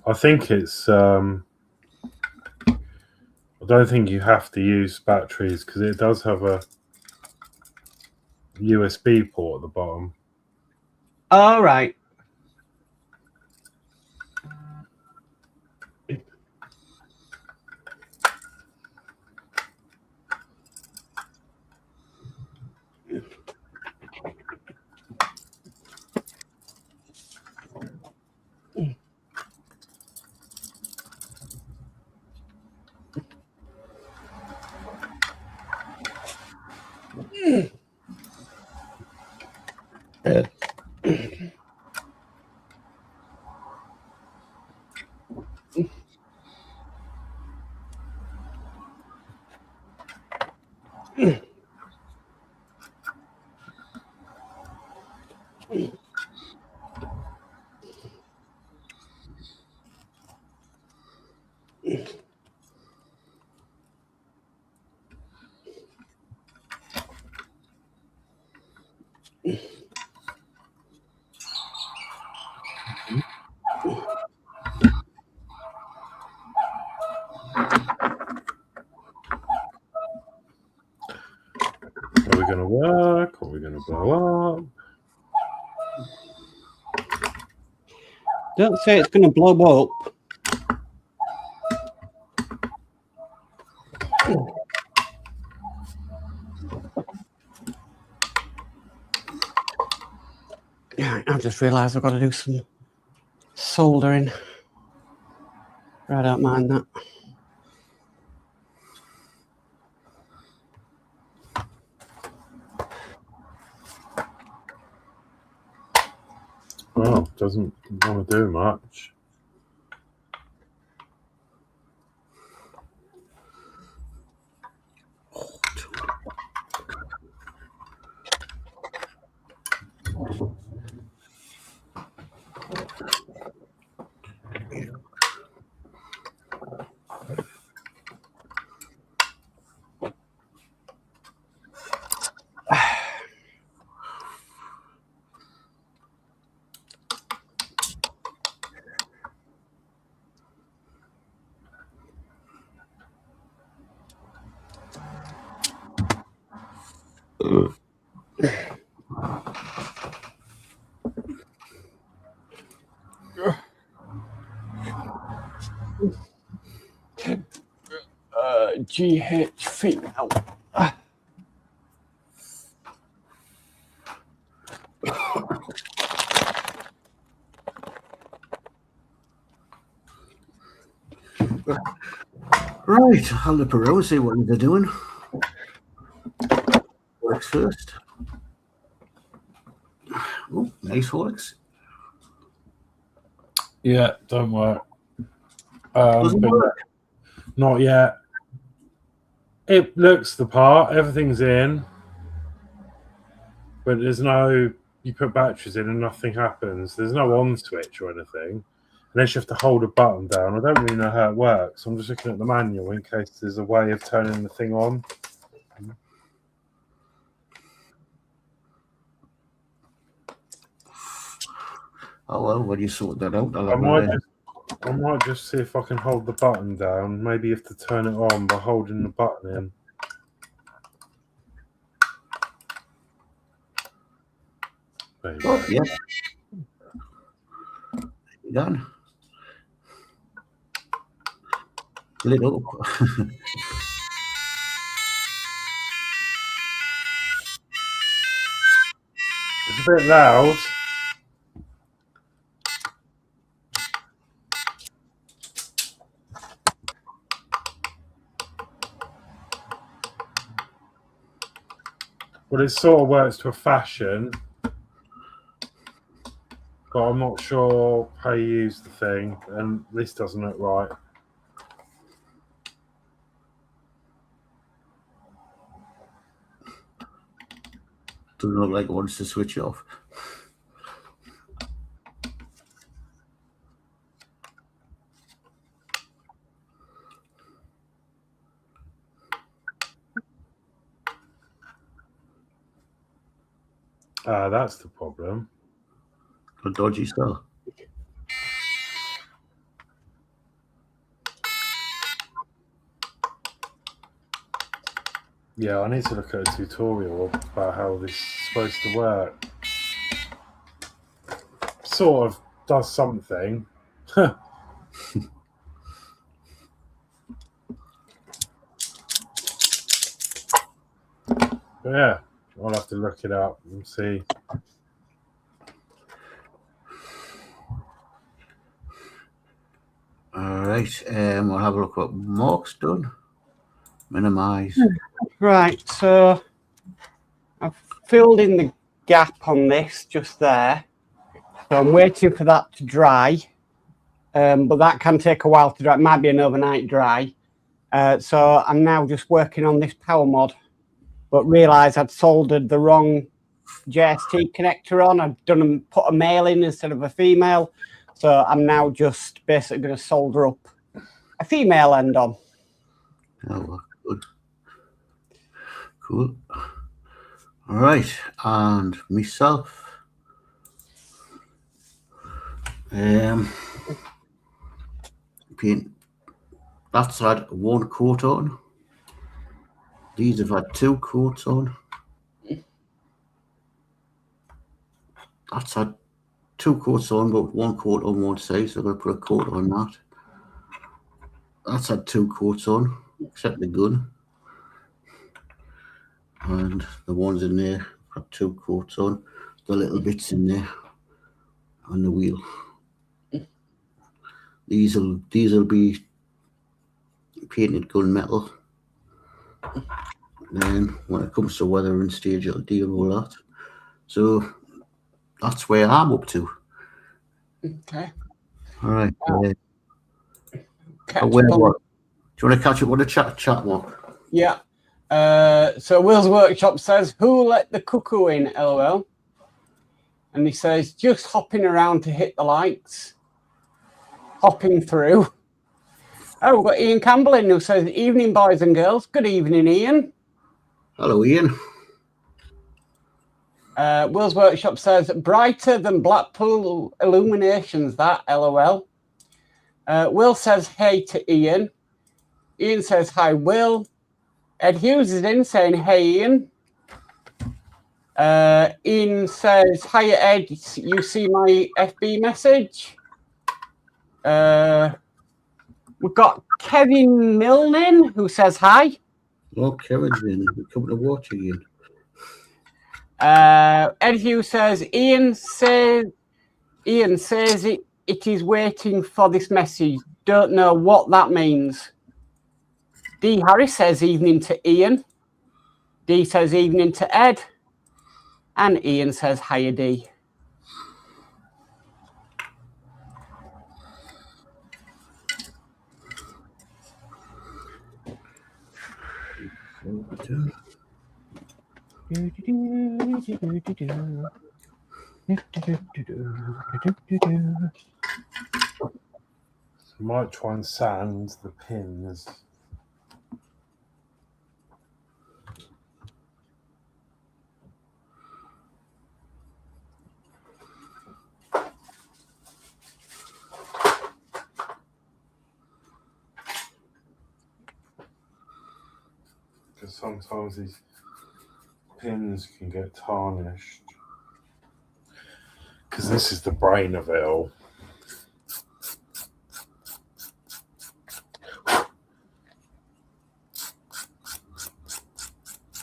I think it's I don't think you have to use batteries because it does have a USB port at the bottom. All right. Are we going to work? Are we going to blow up? Don't say it's going to blow up. Yeah, I've just realised I've got to do some soldering. I don't mind that. Well, doesn't want to do much. GH female. Right, I'll look around and see what they're doing. Works first. Oh, nice Horlixs. Yeah, don't work. Doesn't work. Not yet. It looks the part. Everything's in. But there's no... You put batteries in and nothing happens. There's no on switch or anything. Unless you have to hold a button down. I don't really know how it works. I'm just looking at the manual in case there's a way of turning the thing on. Oh, well, when you sort that out, I might just see if I can hold the button down. Maybe you have to turn it on by holding the button in. Maybe. Oh, yeah. Done. Lit up. It's a bit loud. Well, it sort of works to a fashion, but I'm not sure how you use the thing, and this doesn't look right. Doesn't look like it wants to switch off. That's the problem. A dodgy style. Yeah, I need to look at a tutorial about how this is supposed to work. Sort of does something. But yeah, I'll have to look it up and see. All right, we'll have a look what Mark's done. Minimize. Right, so filled in the gap on this just there. So I'm waiting for that to dry. But that can take a while to dry. It might be an overnight dry. So I'm now just working on this power mod, but realised I'd soldered the wrong JST connector on. I've put a male in instead of a female. So I'm now just basically going to solder up a female end on. Oh, good. Cool. All right, and myself. Paint. That's had one coat on. These have had two coats on. That's had two coats on, but one coat on one side, so I'm going to put a coat on that. That's had two coats on, except the gun. And the ones in there have two coats on. The little bits in there on the wheel. These will be painted gunmetal. Then when it comes to weathering stage, it'll deal with all that. So that's where I'm up to. Okay. All right. Do do you want to catch up on the chat, Mark? Yeah. So Will's Workshop says, who let the cuckoo in, LOL? And he says, just hopping around to hit the likes. Hopping through. Oh, we've got Ian Campbell in who says, evening, boys and girls. Good evening, Ian. Hello, Ian. Will's Workshop says, brighter than Blackpool illuminations, that, LOL. Will says, hey to Ian. Ian says, hi, Will. Ed Hughes is in saying, hey, Ian. Ian says, hi, Ed. You see my FB message? We've got Kevin Milne who says hi. Oh, Kevin's in. We're coming to watch again. Ed Hughes says, Ian says it is waiting for this message. Don't know what that means. D Harris says evening to Ian. D says evening to Ed. And Ian says hiya, D. Might try and sand the pins. Because sometimes these pins can get tarnished. Because this is the brain of it all.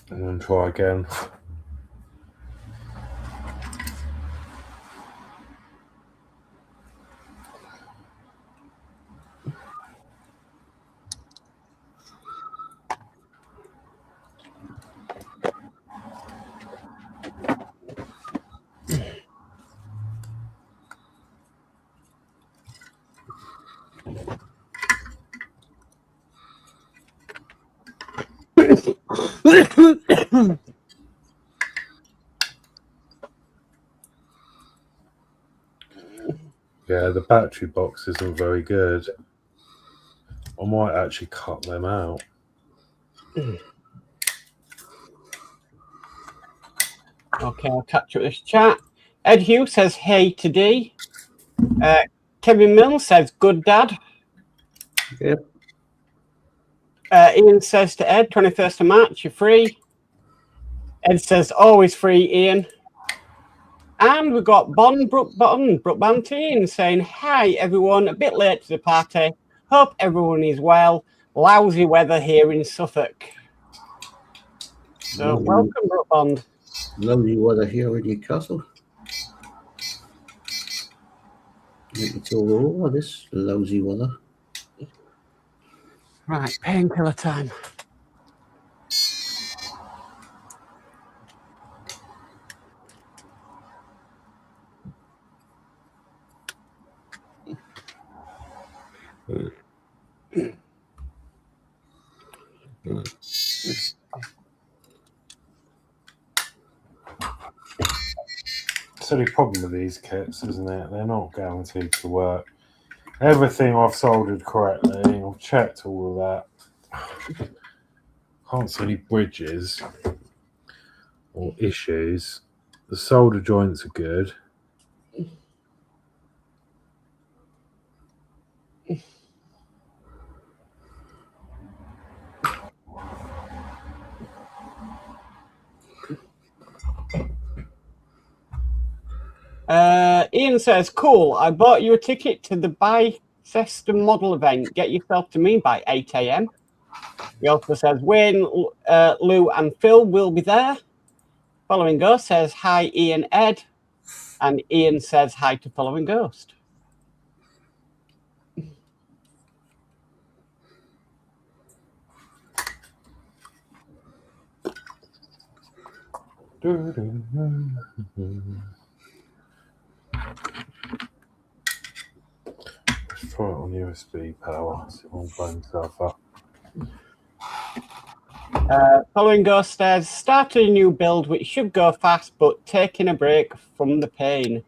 And then try again. Yeah, the battery box isn't very good. I might actually cut them out. Okay, I'll catch up this chat. Ed Hughes says hey to D. Kevin Mills says good dad. Yep. Ian says to Ed, 21st of March, you're free. Ed says always free, Ian. And we've got Brook Banteen saying, hi, everyone. A bit late to the party. Hope everyone is well. Lousy weather here in Suffolk. So, welcome, Brook Bond. Lousy weather here in Newcastle. It's all over this lousy weather. Right, painkiller time. Silly problem with these kits, isn't it? They're not guaranteed to work. Everything I've soldered correctly, I've checked all of that. Can't see any bridges or issues. The solder joints are good. Ian says, cool, I bought you a ticket to the Bicester model event. Get yourself to me by 8 a.m. He also says, Wayne, Lou and Phil will be there. Following Ghost says, hi, Ian, Ed. And Ian says, hi to Following Ghost. Let's try it on USB power. See if I can blow myself up. Following Ghost says, started a new build which should go fast, but taking a break from the pain.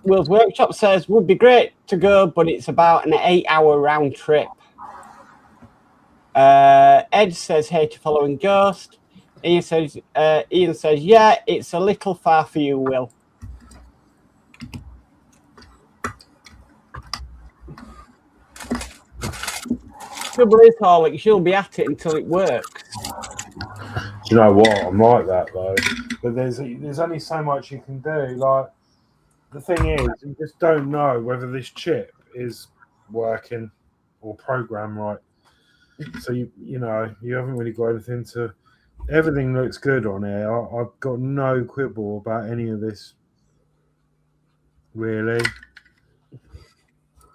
Will's Workshop says, would be great to go, but it's about an 8-hour round trip. Ed says, hey to Following Ghost. Ian says, yeah, it's a little far for you, Will. Trouble is, Horlixs, you'll be at it until it works. Do you know what? I'm like that though. But there's only so much you can do. Like the thing is, you just don't know whether this chip is working or programmed right. So you know you haven't really got anything to. Everything looks good on here. I've got no quibble about any of this. Really.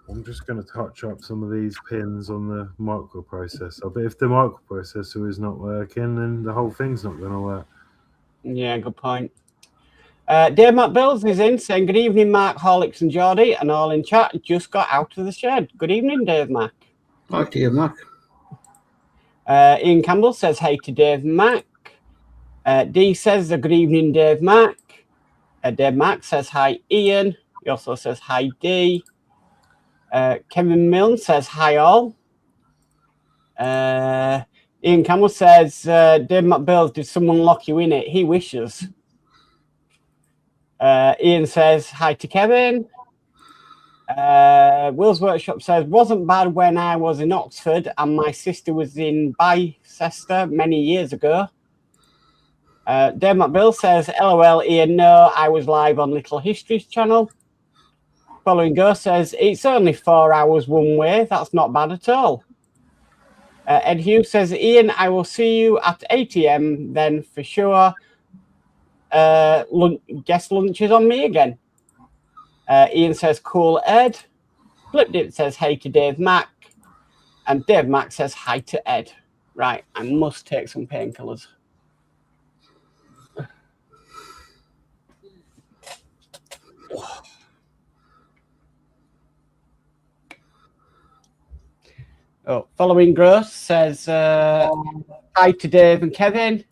I'm just going to touch up some of these pins on the microprocessor. But if the microprocessor is not working, then the whole thing's not going to work. Yeah, good point. Dave Builds is in saying, good evening, Mark, Horlixs and Geordie, and all in chat. Just got out of the shed. Good evening, Dave Mac. Hi, Dave Mac. Ian Campbell says, hey to Dave Mac. D says, good evening, Dave Mac. Dave Mac says, hi, Ian. He also says, hi, D. Kevin Milne says, hi, all. Ian Campbell says, Dave Builds, did someone lock you in it? He wishes. Ian says, hi to Kevin. Will's Workshop says, wasn't bad when I was in Oxford and my sister was in Bicester many years ago. Dave McBill says, LOL, Ian, no, I was live on Little History's channel. Following Ghost says, it's only 4 hours one way. That's not bad at all. Ed Hughes says, Ian, I will see you at 8 a.m. then for sure. Guest lunch is on me again. Ian says, cool, Ed. Flipdip says, hey to Dave Mac. And Dave Mac says, hi to Ed. Right, I must take some painkillers. Oh, Following Gross says, hi to Dave and Kevin.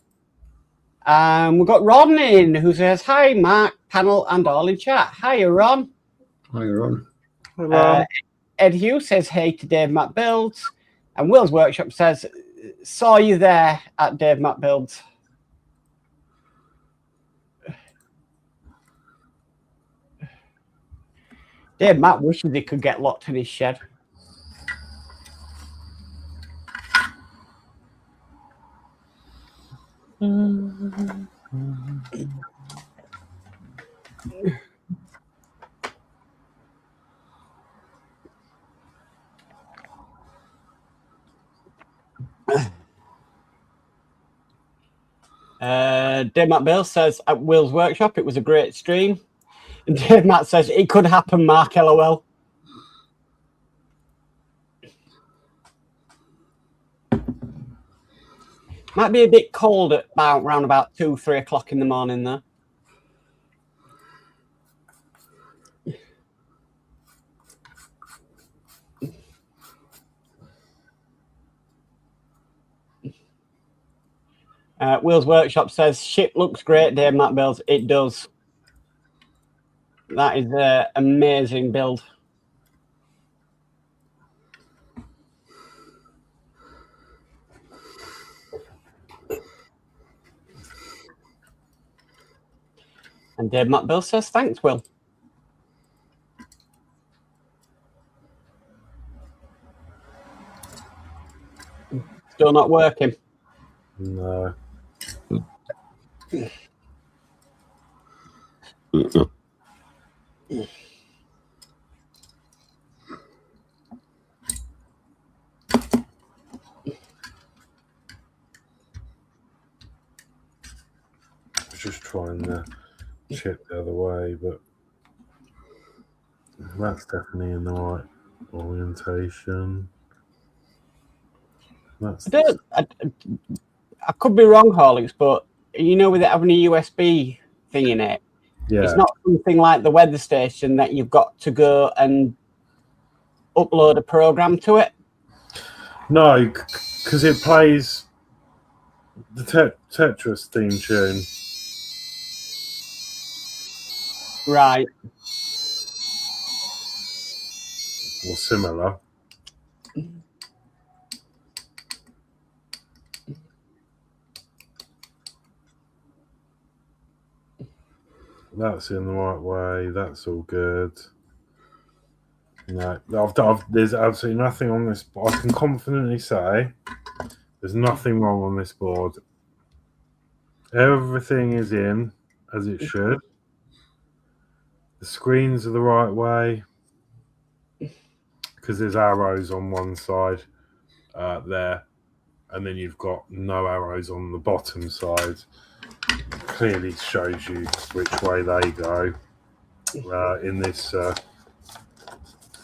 We've got Ron in, who says, hi, Mark, panel, and all in chat. Hiya, Ron. Hi, Ron. Ed Hughes says, hey to Dave Mac Builds. And Will's Workshop says, saw you there at Dave Mac Builds. Dave Mac wishes he could get locked in his shed. Dave Mac Bill says at Will's Workshop it was a great stream. And Dave Mac says it could happen, Mark, LOL. Might be a bit cold at around about 2-3 o'clock in the morning though. Will's Workshop says, ship looks great, Dave Matt Builds. It does. That is an amazing build. And Dave Matt Builds says, thanks, Will. Still not working. No. Just trying to chip the other way, but that's definitely in the right orientation. That's I could be wrong, Horlixs, but you know, with it having a USB thing in it, it's not something like the weather station that you've got to go and upload a program to it. No, because it plays the Tetris theme tune. Right. Or similar. That's in the right way. That's all good. No, there's absolutely nothing on this. I can confidently say there's nothing wrong on this board. Everything is in as it should. The screens are the right way because there's arrows on one side there, and then you've got no arrows on the bottom side. Clearly shows you which way they go in this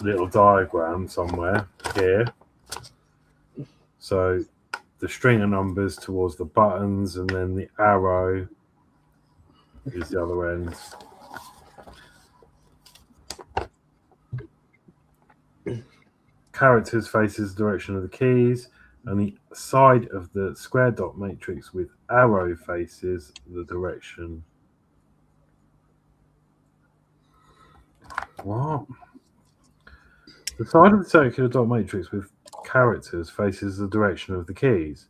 little diagram somewhere here. So the string of numbers towards the buttons, and then the arrow is the other end. Characters faces the direction of the keys, and the side of the square dot matrix with arrow faces the direction. What? The side of the circular dot matrix with characters faces the direction of the keys,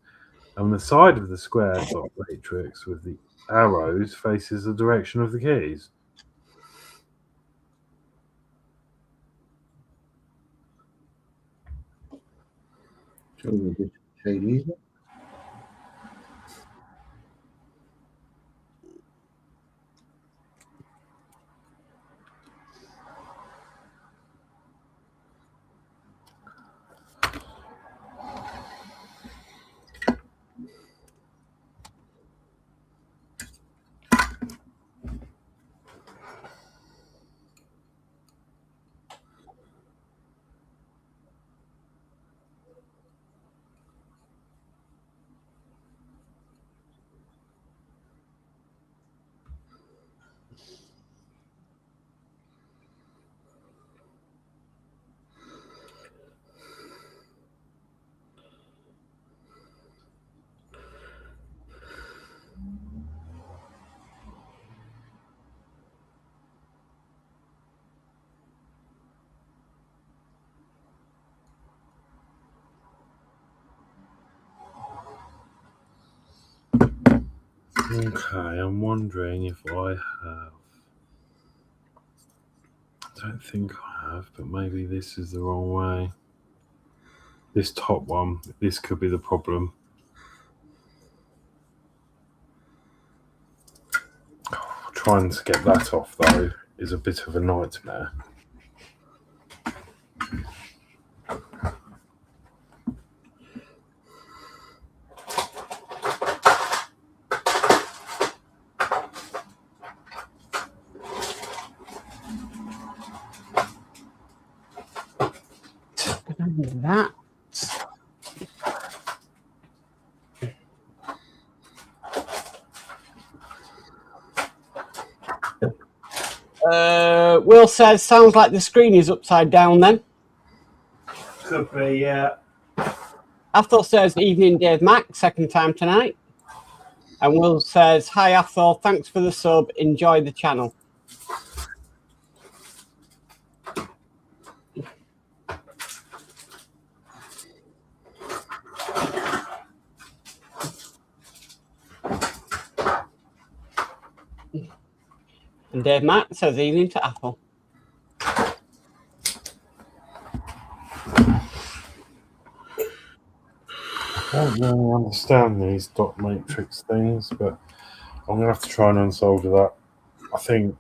and the side of the square dot matrix with the arrows faces the direction of the keys. Shall we just shade these? Okay, I'm wondering if I have. I don't think I have, but maybe this is the wrong way. This top one, this could be the problem. Trying to get that off, though, is a bit of a nightmare. That. Will says, sounds like the screen is upside down then. Could be, yeah. Athol says, evening Dave Mac, second time tonight. And Will says, hi, Athol. Thanks for the sub. Enjoy the channel. And Dave Matt says, evening to Athol. I don't really understand these dot matrix things, but I'm going to have to try and unsolder that. I think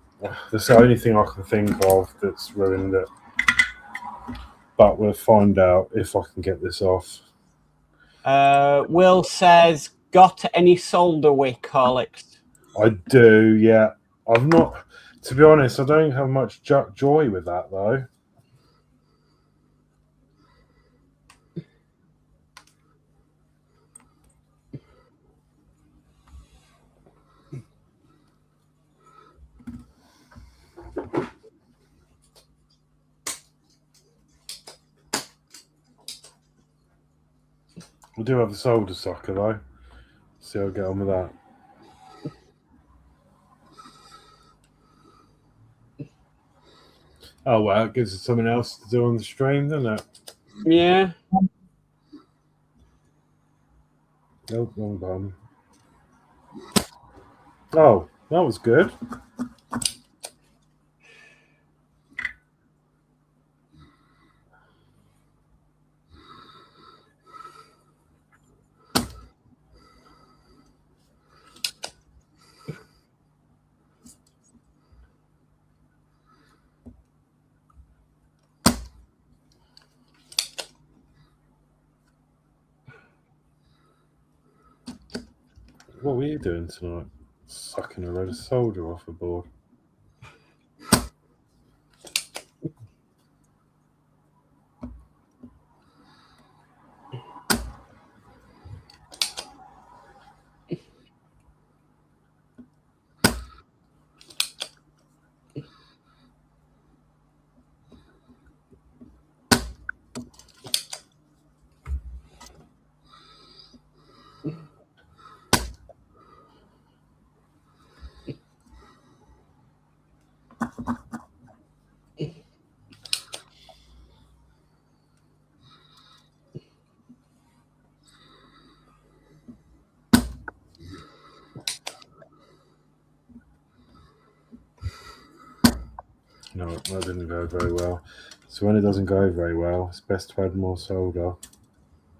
that's the only thing I can think of that's ruined it. But we'll find out if I can get this off. Will says, got any solder wick, Horlixs? I do, yeah. I've not, to be honest, I don't have much joy with that, though. We do have the solder sucker, though. See how I get on with that. Oh, well, it gives us something else to do on the stream, doesn't it? Yeah. Oh, wrong button. Oh, that was good. What were you doing tonight? Sucking a load of solder off a board. No, that didn't go very well. So when it doesn't go very well, it's best to add more solder.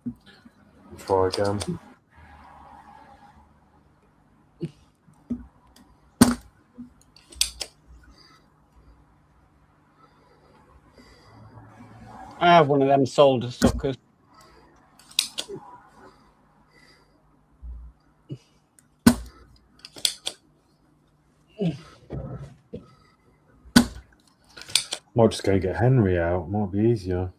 And try again. I have one of them solder suckers. Might just go get Henry out. Might be easier.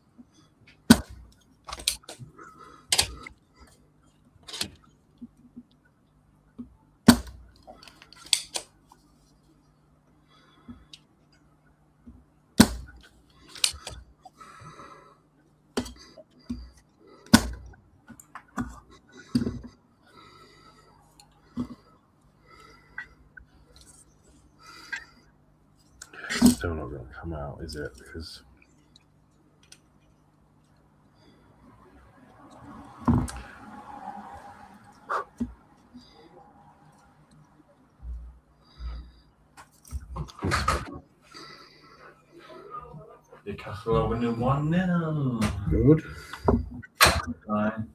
Still not going to come out, is it? Because The Castle are winning 1-0. good. Fine.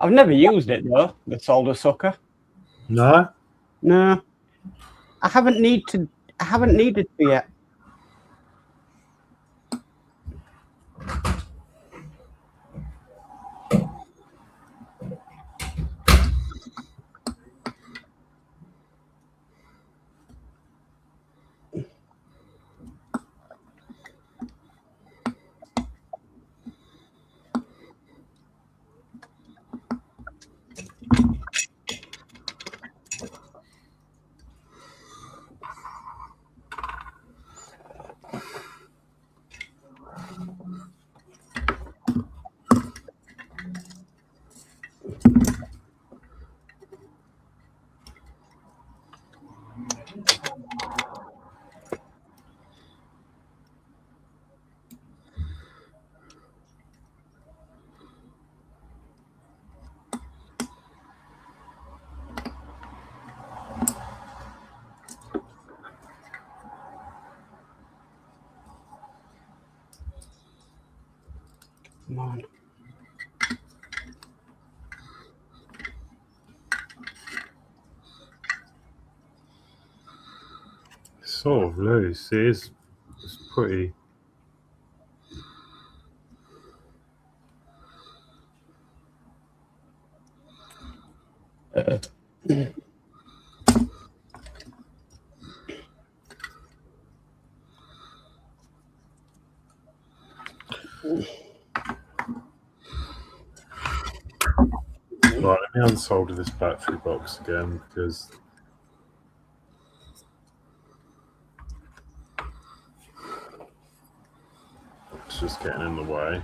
I've never used it though, the solder sucker. No? No. I haven't needed to yet. Come on. It's sort of loose. It's pretty. Right, let me unsolder this battery box again because it's just getting in the way.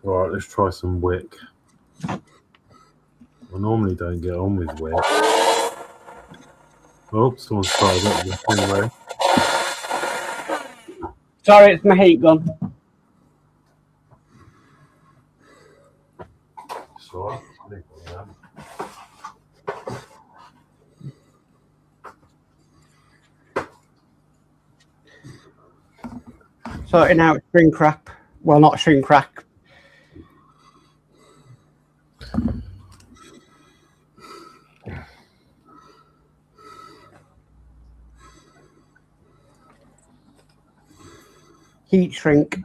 Right, let's try some wick. I normally don't get on with wick. Oh, someone started it anyway. Sorry, it's my heat gun. Sorry. Sorting out shrink wrap. Well, not shrink wrap. Heat shrink.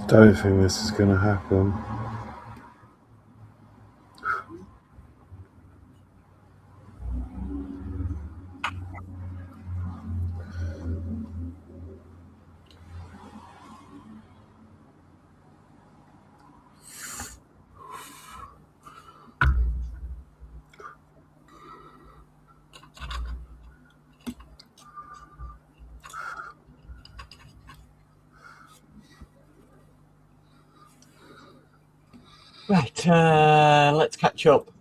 Don't think this is going to happen. Right, let's catch up.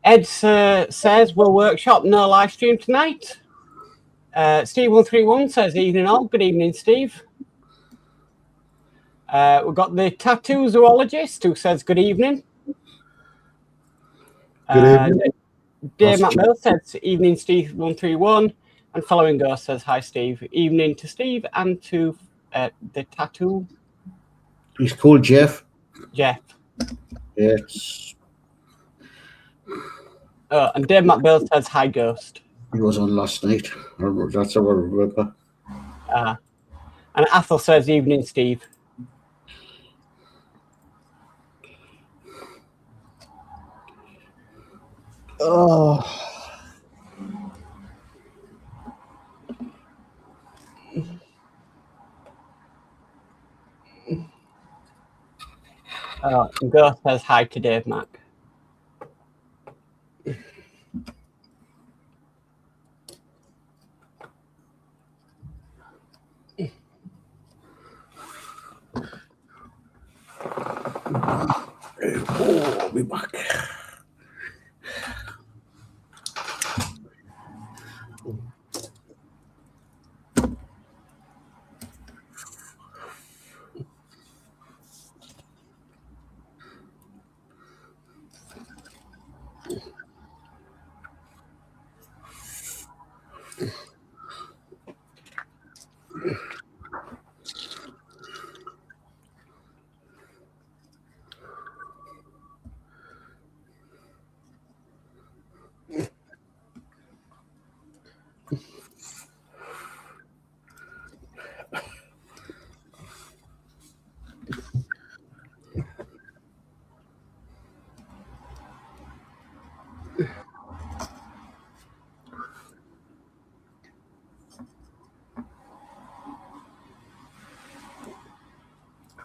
Ed says we'll workshop, no live stream tonight. Steve131 says evening all. Good evening, Steve. We've got the tattoo zoologist who says good evening. Good evening. Dave McMill says evening, Steve131. And following Ghost says hi, Steve. Evening to Steve and to the tattoo. He's called Jeff. Jeff. Yes. And Dave McBill says hi, Ghost. He was on last night. That's how I remember. And Athel says evening, Steve. Oh. Ghost says hi to Dave Mac. Oh, I'll be back.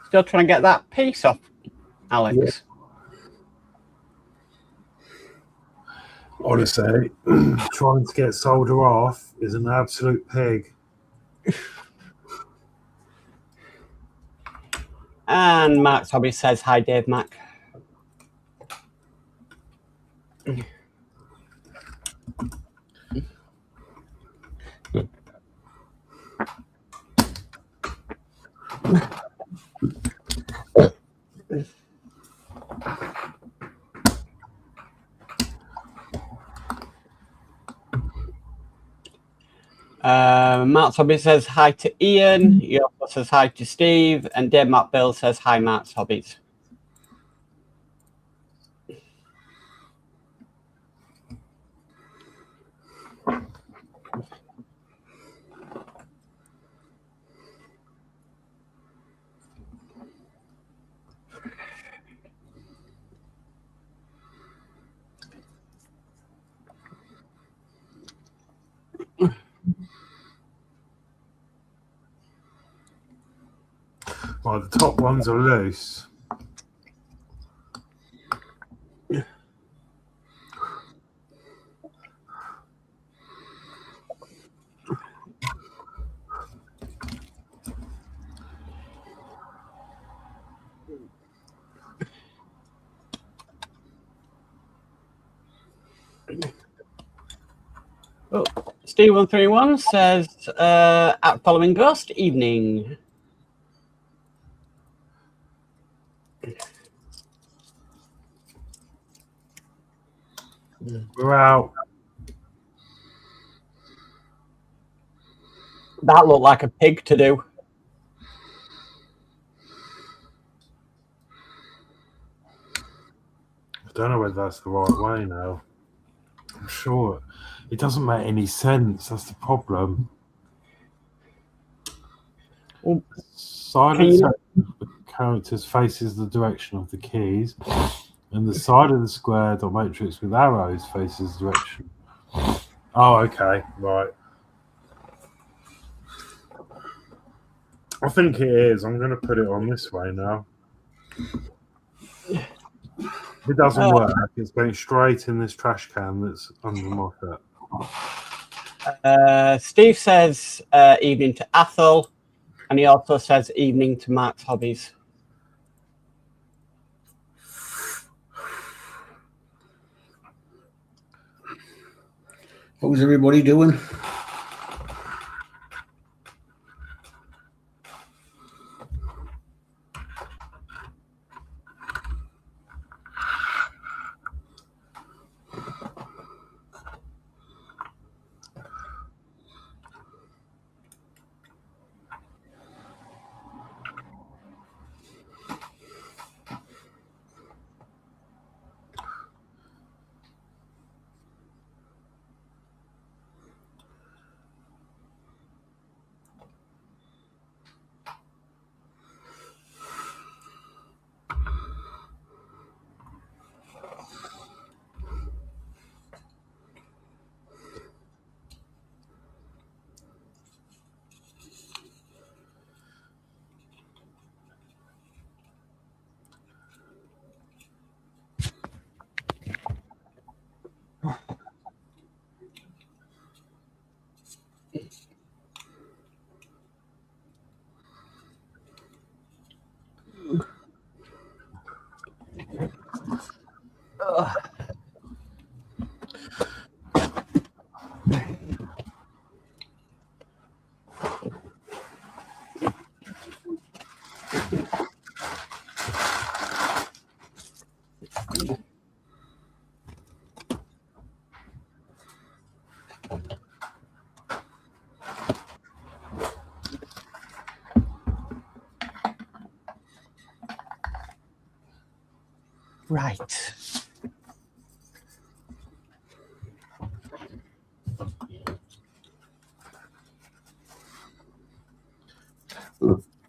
Still trying to get that piece off, Alex. Yeah. Honestly, trying to get solder off is an absolute pig. And Mark's Hobby says hi, Dave Mac. Mark's Hobby says hi to Ian. He also says hi to Steve. And Dave Mac Bill says hi, Mark's Hobbies. Well, the top ones are loose. Oh, Steve131 says at following Ghost, evening. We're out. That looked like a pig to do. I don't know whether that's the right way now. I'm sure it doesn't make any sense. That's the problem. Oh, Side can of you- the characters faces the direction of the keys, and the side of the square dot matrix with arrows faces the direction. Oh, okay, right. I think it is. I'm going to put it on this way now. It doesn't work. It's going straight in this trash can that's under my foot. Steve says evening to Athel, and he also says evening to Mark's Hobbies. How's everybody doing? Right.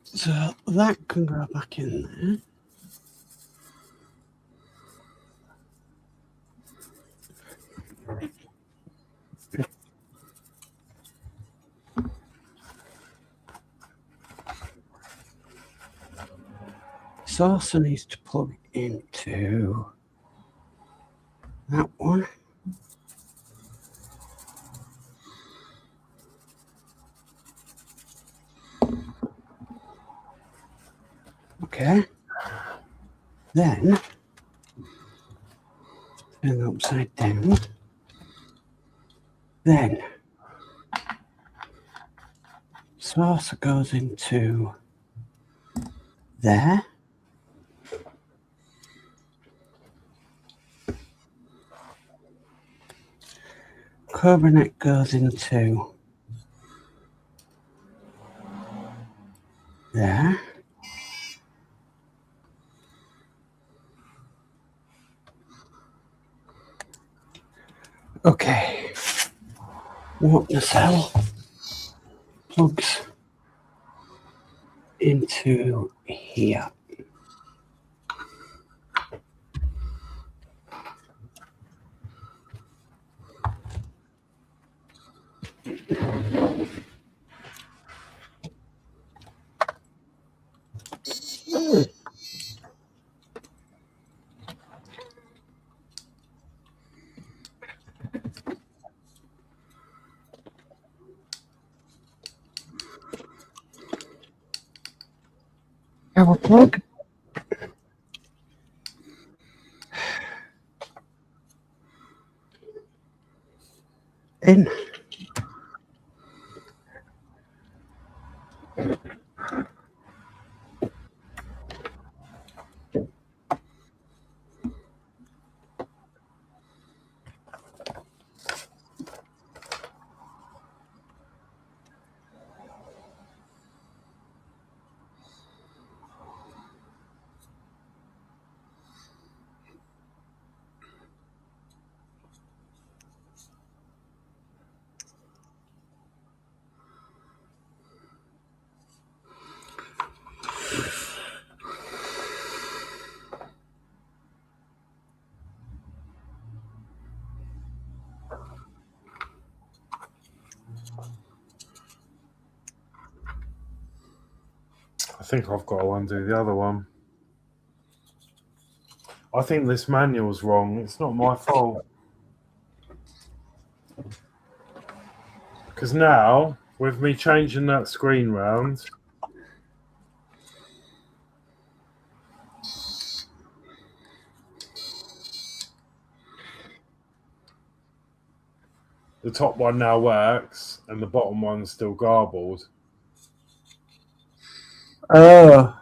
So that can go back in there. Saucer needs to plug into that one. Okay. Then turn it upside down. Then saucer goes into there. Cobra goes into there. Okay. What the cell plugs into here. Power plug. In. think I've got to undo the other one. I think this manual's wrong. It's not my fault. Because now, with me changing that screen round, the top one now works and the bottom one's still garbled. Oh.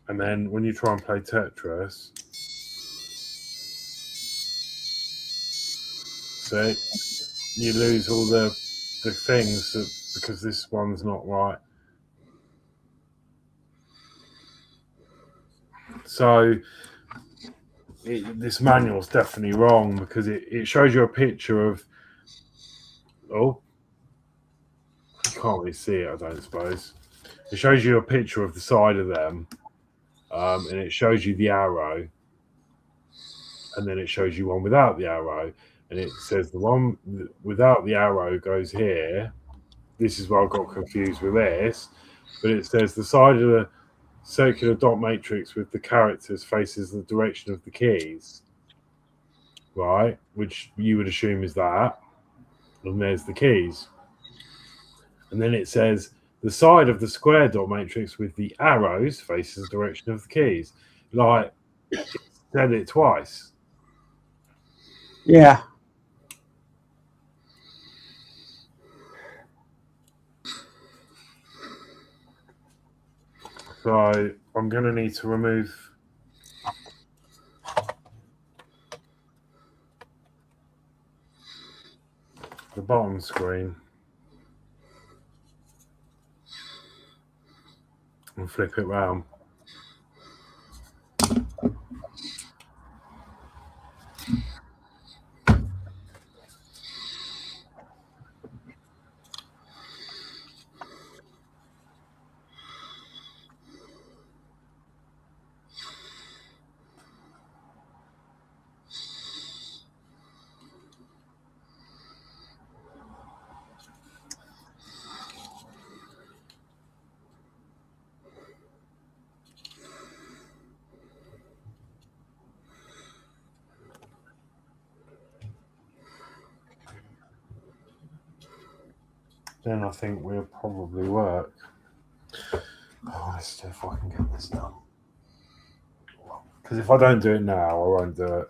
And then when you try and play Tetris, see, you lose all the things because this one's not right. So this manual's definitely wrong because it shows you a picture of, oh, you can't really see it, I don't suppose. It shows you a picture of the side of them, and it shows you the arrow, and then it shows you one without the arrow, and it says the one without the arrow goes here. This is where I got confused with this, but it says the side of the circular dot matrix with the characters faces the direction of the keys, right? Which you would assume is that, and there's the keys. And then it says the side of the square dot matrix with the arrows faces the direction of the keys. Like, it said it twice. Yeah. So I'm going to need to remove the bottom screen and flip it round. Then I think we'll probably work. Oh, let's see if I can get this done. Because if I don't do it now, I won't do it.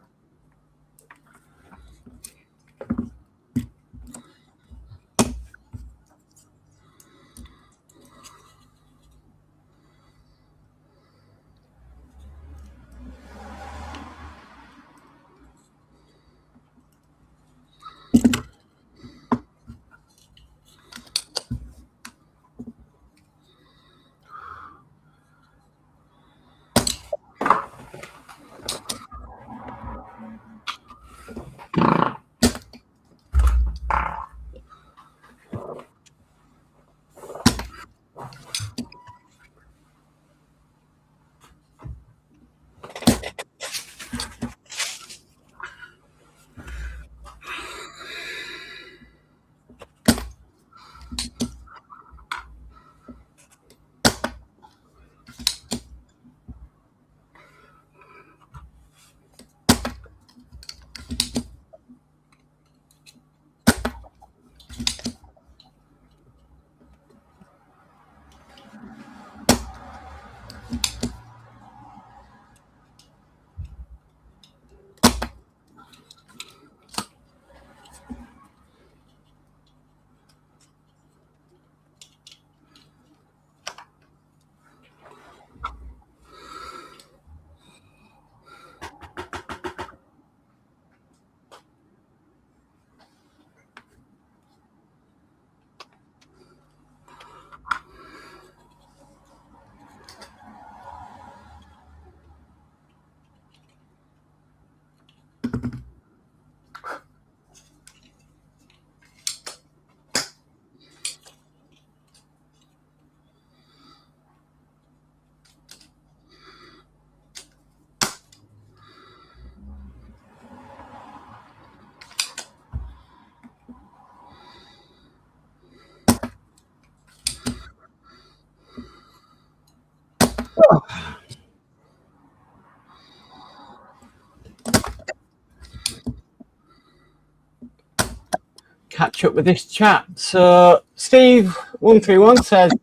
catch up with this chat. So Steve131 says,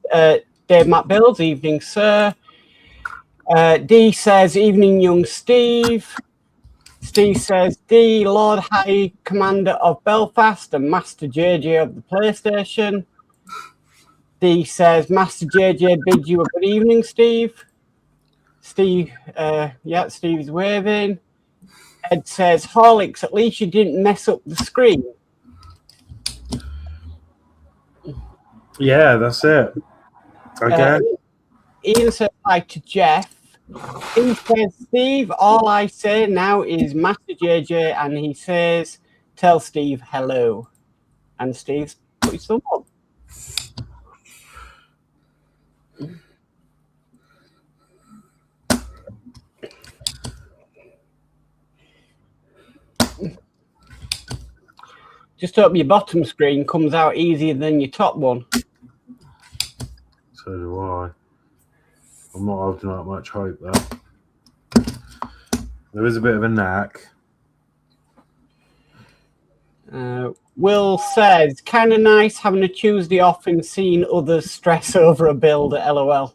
Dave Matt Builds, evening, sir. D says, evening, young Steve. Steve says, D, Lord High Commander of Belfast and Master JJ of the PlayStation. D says, Master JJ bids you a good evening, Steve. Steve is waving. Ed says, Horlixs, at least you didn't mess up the screen. Yeah, that's it. Okay. Ian says hi to Jeff. He says, Steve, all I say now is Master JJ, and he says, tell Steve hello. And Steve's put his thumb up. Just hope your bottom screen comes out easier than your top one. So do I. I'm not holding out much hope though. There is a bit of a knack. Will says, kind of nice having a Tuesday off and seeing others stress over a build at LOL.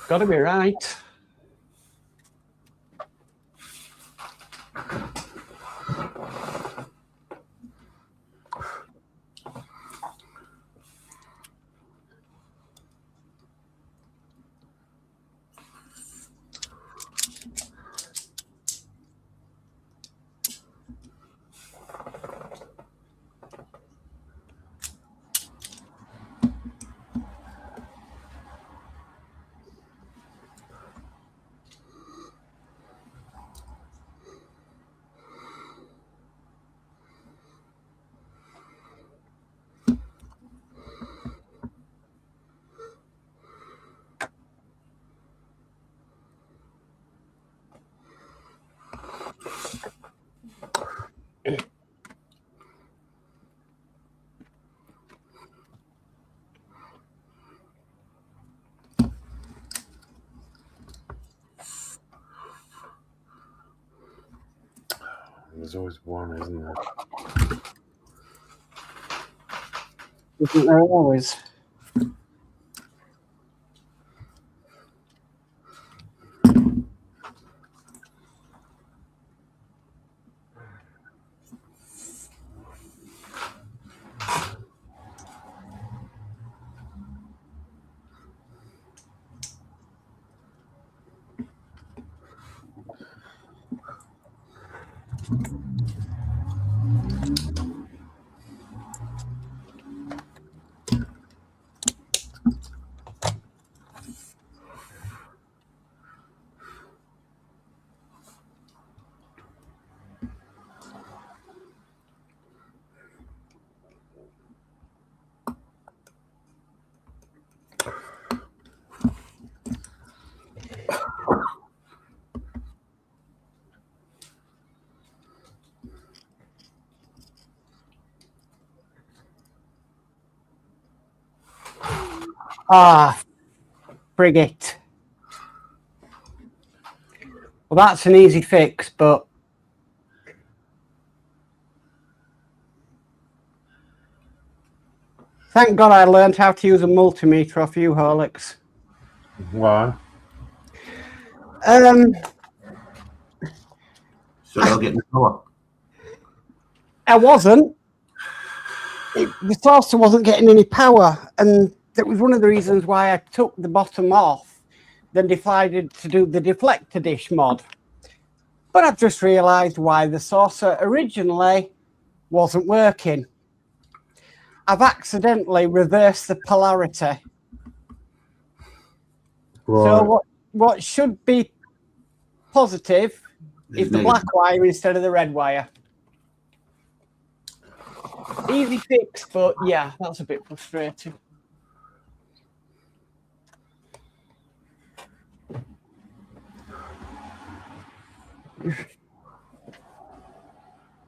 Gotta be right. There's always one, isn't there? Isn't there always? Ah, frigate. Well, that's an easy fix, but thank God I learned how to use a multimeter off you, Horlixs. Why? So I'll get the power. I wasn't. The saucer wasn't getting any power, and that was one of the reasons why I took the bottom off, then decided to do the deflector dish mod. But I've just realised why the saucer originally wasn't working. I've accidentally reversed the polarity. Right. So what should be positive is the black wire instead of the red wire. Easy fix, but yeah, that's a bit frustrating.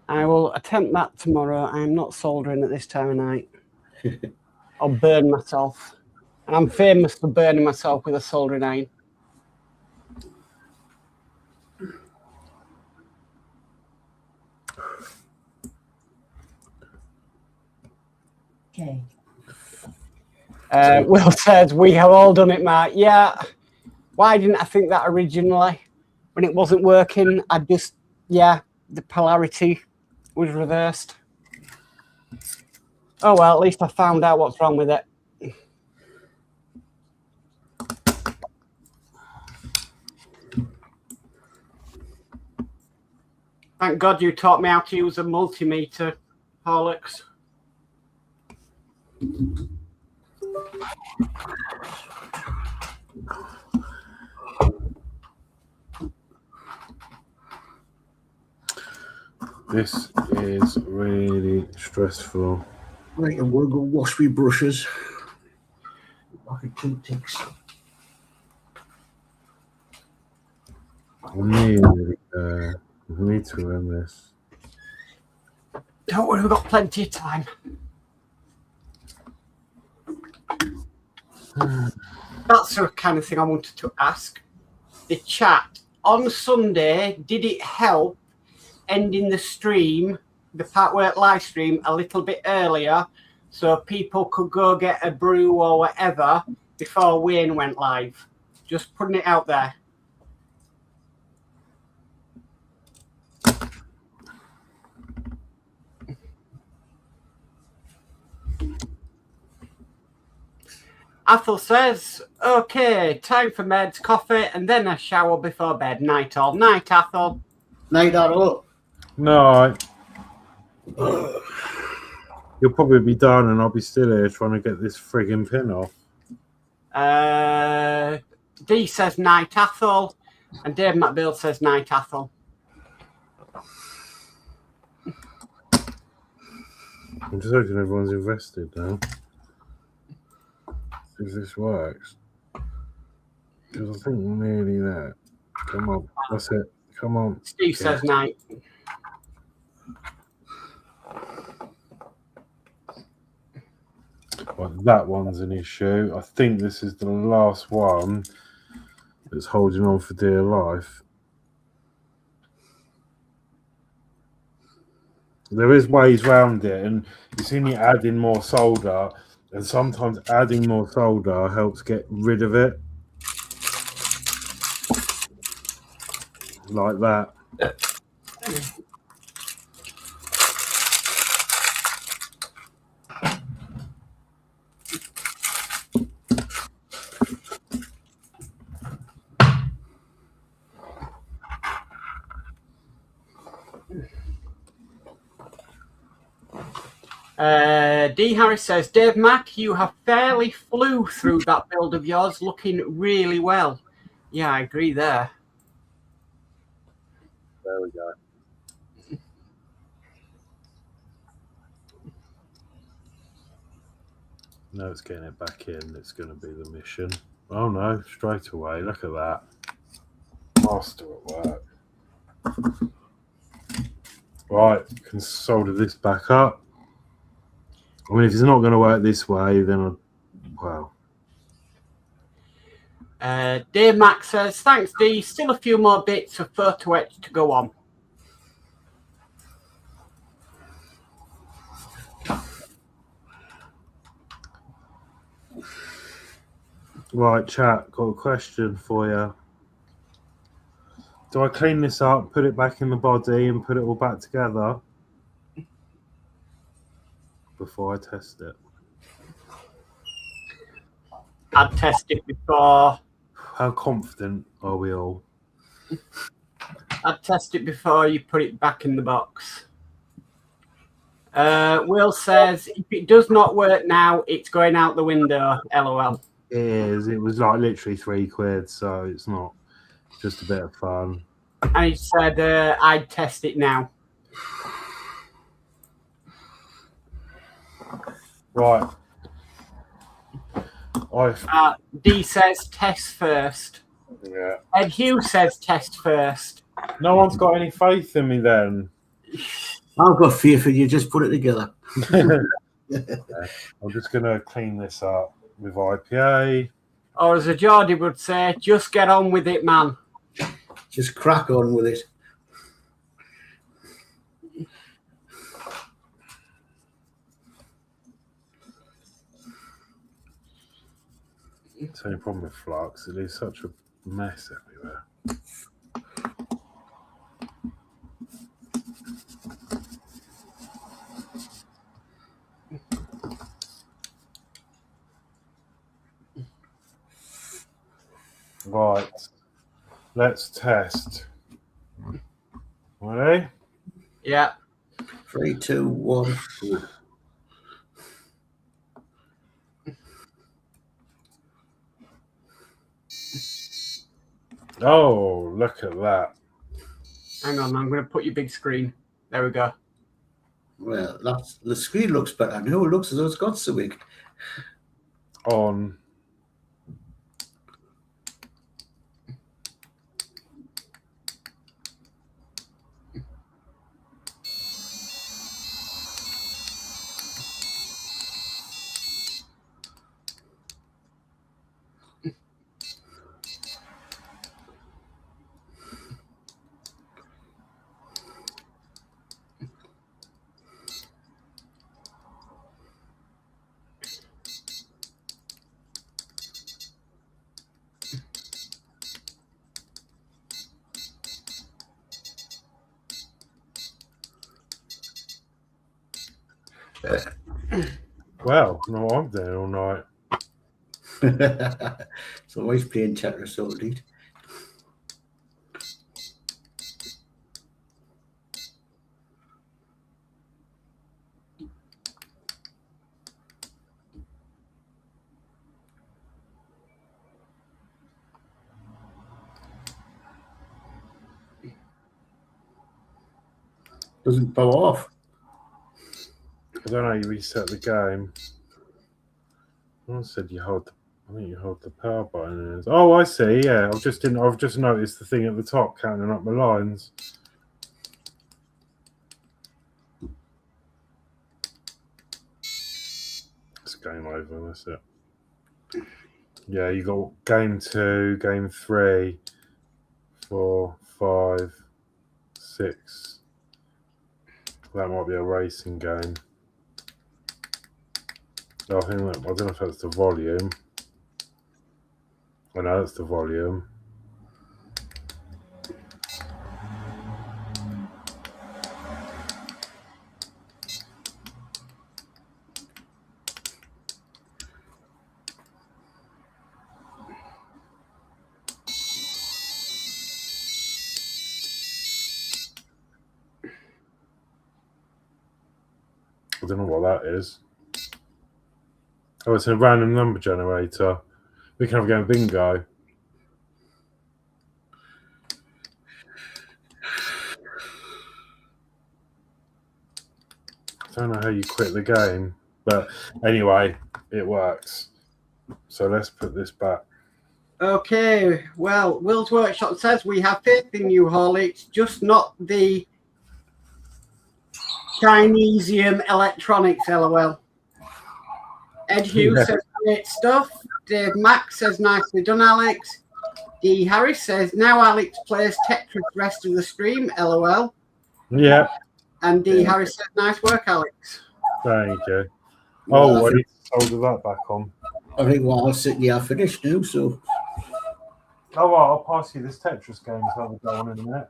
I will attempt that tomorrow. I am not soldering at this time of night. I'll burn myself. And I'm famous for burning myself with a soldering iron. Okay. Will says, we have all done it, Mark. Yeah. Why didn't I think that originally? When it wasn't working, I just, yeah, the polarity was reversed. Oh, well, at least I found out what's wrong with it. Thank God you taught me how to use a multimeter, Horlixs. This is really stressful. Right, and we'll go wash my brushes. Like a 2 ticks. I need to run this. Don't worry, we've got plenty of time. That's the kind of thing I wanted to ask. The chat on Sunday, did it help ending the stream, the Partwork live stream, a little bit earlier so people could go get a brew or whatever before Wayne went live? Just putting it out there. Athel says, okay, time for meds, coffee, and then a shower before bed. Night all. Night, Athel. Night, all. No, you'll probably be done and I'll be still here trying to get this frigging pin off. D says night, Athel, and Dave McBuild says night, Athel. I'm just hoping everyone's invested now. If this works. Because I think nearly that. Come on, that's it. Come on. Steve says night. Well, that one's an issue. I think this is the last one that's holding on for dear life. There is ways around it, and you see me adding more solder, and sometimes adding more solder helps get rid of it. Like that. D. Harris says, Dave Mack, you have fairly flew through that build of yours, looking really well. Yeah, I agree there. There we go. No, it's getting it back in. It's going to be the mission. Oh no, straight away. Look at that. Master at work. Right, can solder this back up. I mean, if it's not going to work this way, then well. Dave Mack says, thanks, D. Still a few more bits of photo etch to go on. Right, chat, got a question for you. Do I clean this up, put it back in the body, and put it all back together before I test it? I'd test it before. How confident are we all? I'd test it before you put it back in the box. Will says, if it does not work now, it's going out the window. LOL. It is. It was like literally £3, so it's not just a bit of fun. And he said, I'd test it now. Right. D says test first. Yeah. Ed Hugh says test first. No one's got any faith in me then. I've got faith in you. Just put it together. I'm just going to clean this up with IPA. Or as a Geordie would say, just get on with it, man. Just crack on with it. It's the only problem with flux. It leaves such a mess everywhere. Right. Let's test. Ready? Yeah. 3, 2, 1. Oh, look at that. Hang on, I'm going to put your big screen. There we go. Well, that's the screen looks better. No, it looks as though it's got something On. Well, no, I'm doing all night. It's always playing Tetris, so indeed. Doesn't bow off. I don't know. You reset the game. I said you hold. I think you hold the power button. Oh, I see. Yeah, I've just noticed the thing at the top counting up my lines. It's game over. That's it. Yeah, you got game 2, game 3, 4, 5, 6. That might be a racing game. Oh, I don't know if that's the volume. I know that's the volume. I don't know what that is. Oh, it's a random number generator. We can have a game of bingo. I don't know how you quit the game, but anyway, it works. So let's put this back. Okay, well, Will's Workshop says we have faith in you, Horlixs, just not the Chinesium electronics, LOL. Ed Hughes says great stuff. Dave Mack says nicely done, Alex. D Harris says now Alex plays Tetris rest of the stream, LOL. Yeah. And D Harris says nice work, Alex. Thank you. Oh, I need to solder that back on. I think while I was sitting here, I finished now, so. Oh, well, I'll pass you this Tetris game so we'll go on in a minute.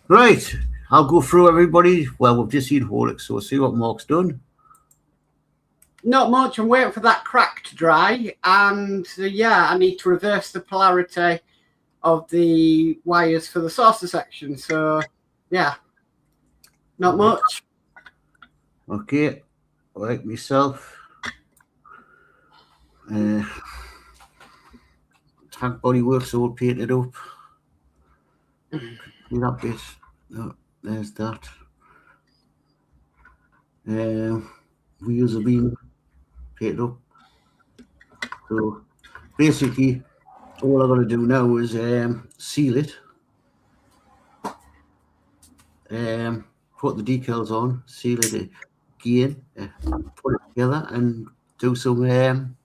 Right, I'll go through everybody. Well, we've just seen Horlixs, so we'll see what Mark's done. Not much. I'm waiting for that crack to dry. And yeah, I need to reverse the polarity of the wires for the saucer section. So yeah, Not much. Okay, like myself. Tank bodywork's all painted up. See that bit? No, there's that. Wheels have been painted up. So basically, all I'm going to do now is seal it. Put the decals on, seal it again, put it together, and do some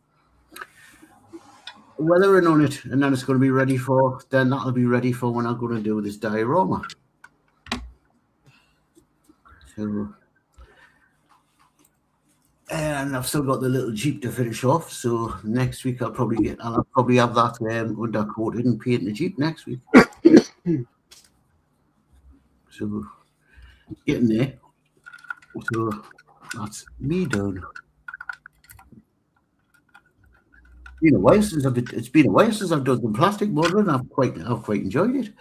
weathering on it, and then it's going to be ready for. Then that'll be ready for when I'm going to do this diorama. So, and I've still got the little Jeep to finish off. So next week I'll probably have that undercoated and paint the Jeep next week. So getting there. So that's me done. It's been a while since I've done the plastic modeling. I've quite enjoyed it.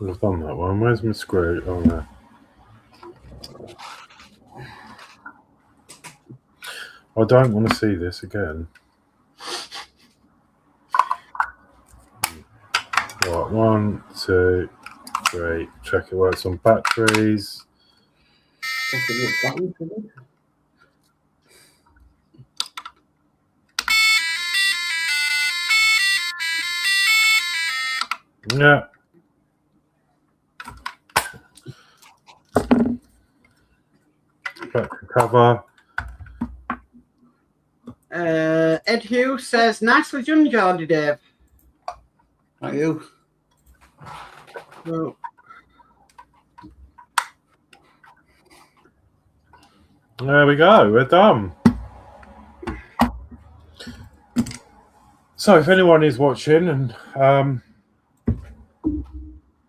I've done that one. Where's my screw? Oh no. I don't want to see this again. Right, 1, 2, 3. Check it works on batteries. Yeah. Battery cover. Ed Hughes says, nicely done, Geordie Dave. Thank you. Oh. There we go. We're done. So if anyone is watching and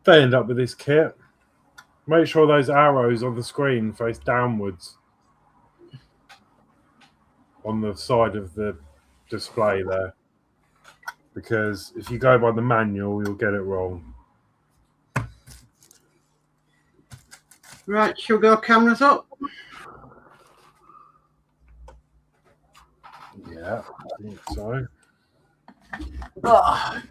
they end up with this kit, make sure those arrows on the screen face downwards on the side of the display there, because if you go by the manual you'll get it wrong. Right, shall we go cameras up? Yeah, I think so. Oh.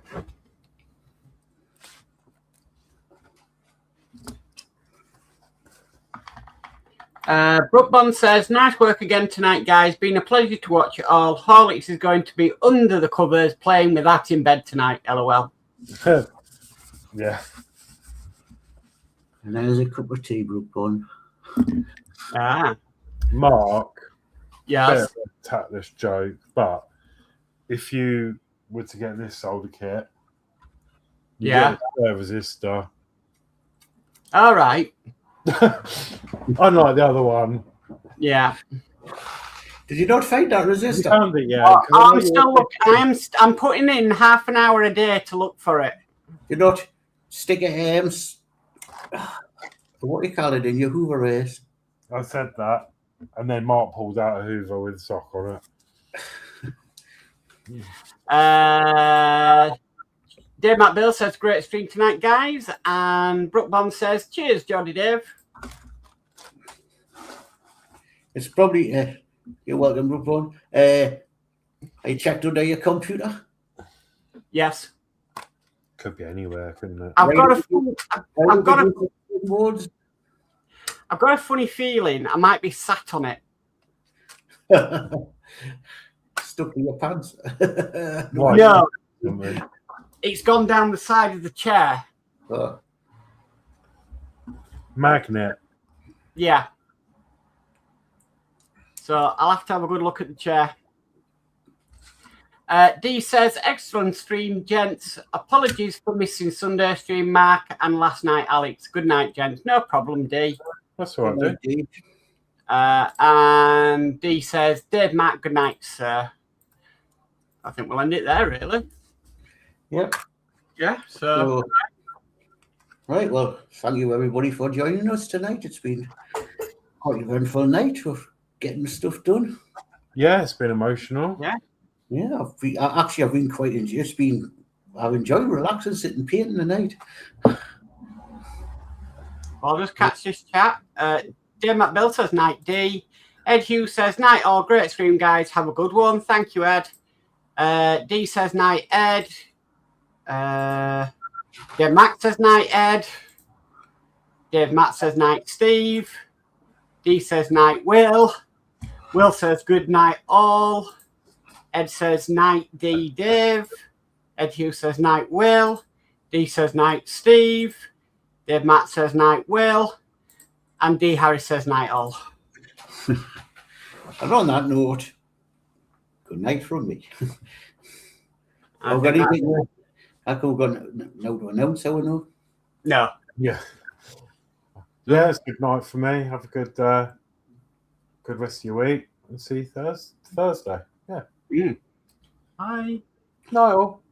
Brookbond says, nice work again tonight, guys. Been a pleasure to watch it all. Horlixs is going to be under the covers playing with that in bed tonight. LOL. Yeah. And there's a cup of tea, Brookbond. Mark, yes. tactless joke, but if you were to get this solder kit, you get a spare resistor. All right. Unlike the other one. Yeah. Did you not find that resistor? You found it, yeah. I'm still looking. I'm putting in half an hour a day to look for it. You not stick a hams. What do you call it in your Hoover race? I said that, and then Mark pulled out a Hoover with a sock on it. Dave Matt Bill says, great stream tonight, guys. And Brookbond says, cheers, Geordie Dave. It's probably, you're welcome, Brookbond. I checked under your computer. Yes. Could be anywhere, couldn't it? I've got a funny feeling I might be sat on it. Stuck in your pants. No. It's gone down the side of the chair. Oh. Magnet. Yeah. So I'll have to have a good look at the chair. D says, excellent stream, gents. Apologies for missing Sunday stream, Mark, and last night, Alex. Good night, gents. No problem, D. That's all right, D. And D says, Dave, Mark, good night, sir. I think we'll end it there, really. Yep. Yeah, so Right, well, thank you everybody for joining us tonight. It's been quite an eventful night of getting stuff done. Yeah, it's been emotional. Yeah, I've been quite enjoying. I've enjoyed relaxing, sitting, painting the night. I'll just catch this chat. Dave McBill says night D. Ed Hughes says night all. Great stream, guys. Have a good one. Thank you, Ed. D says night, Ed. Dave Mac says night, Ed. Dave Matt says night, Steve. D says night, Will. Will says good night, all. Ed says night, D, Dave. Ed Hughes says night, Will. D says night, Steve. Dave Matt says night, Will. And D Harris says night, all. And on that note, good night from me. I've got anything we've got now to announce, I know. No. Yeah. Yeah, it's good night for me. Have a good rest of your week. And see you Thursday. Yeah. Bye. Night all.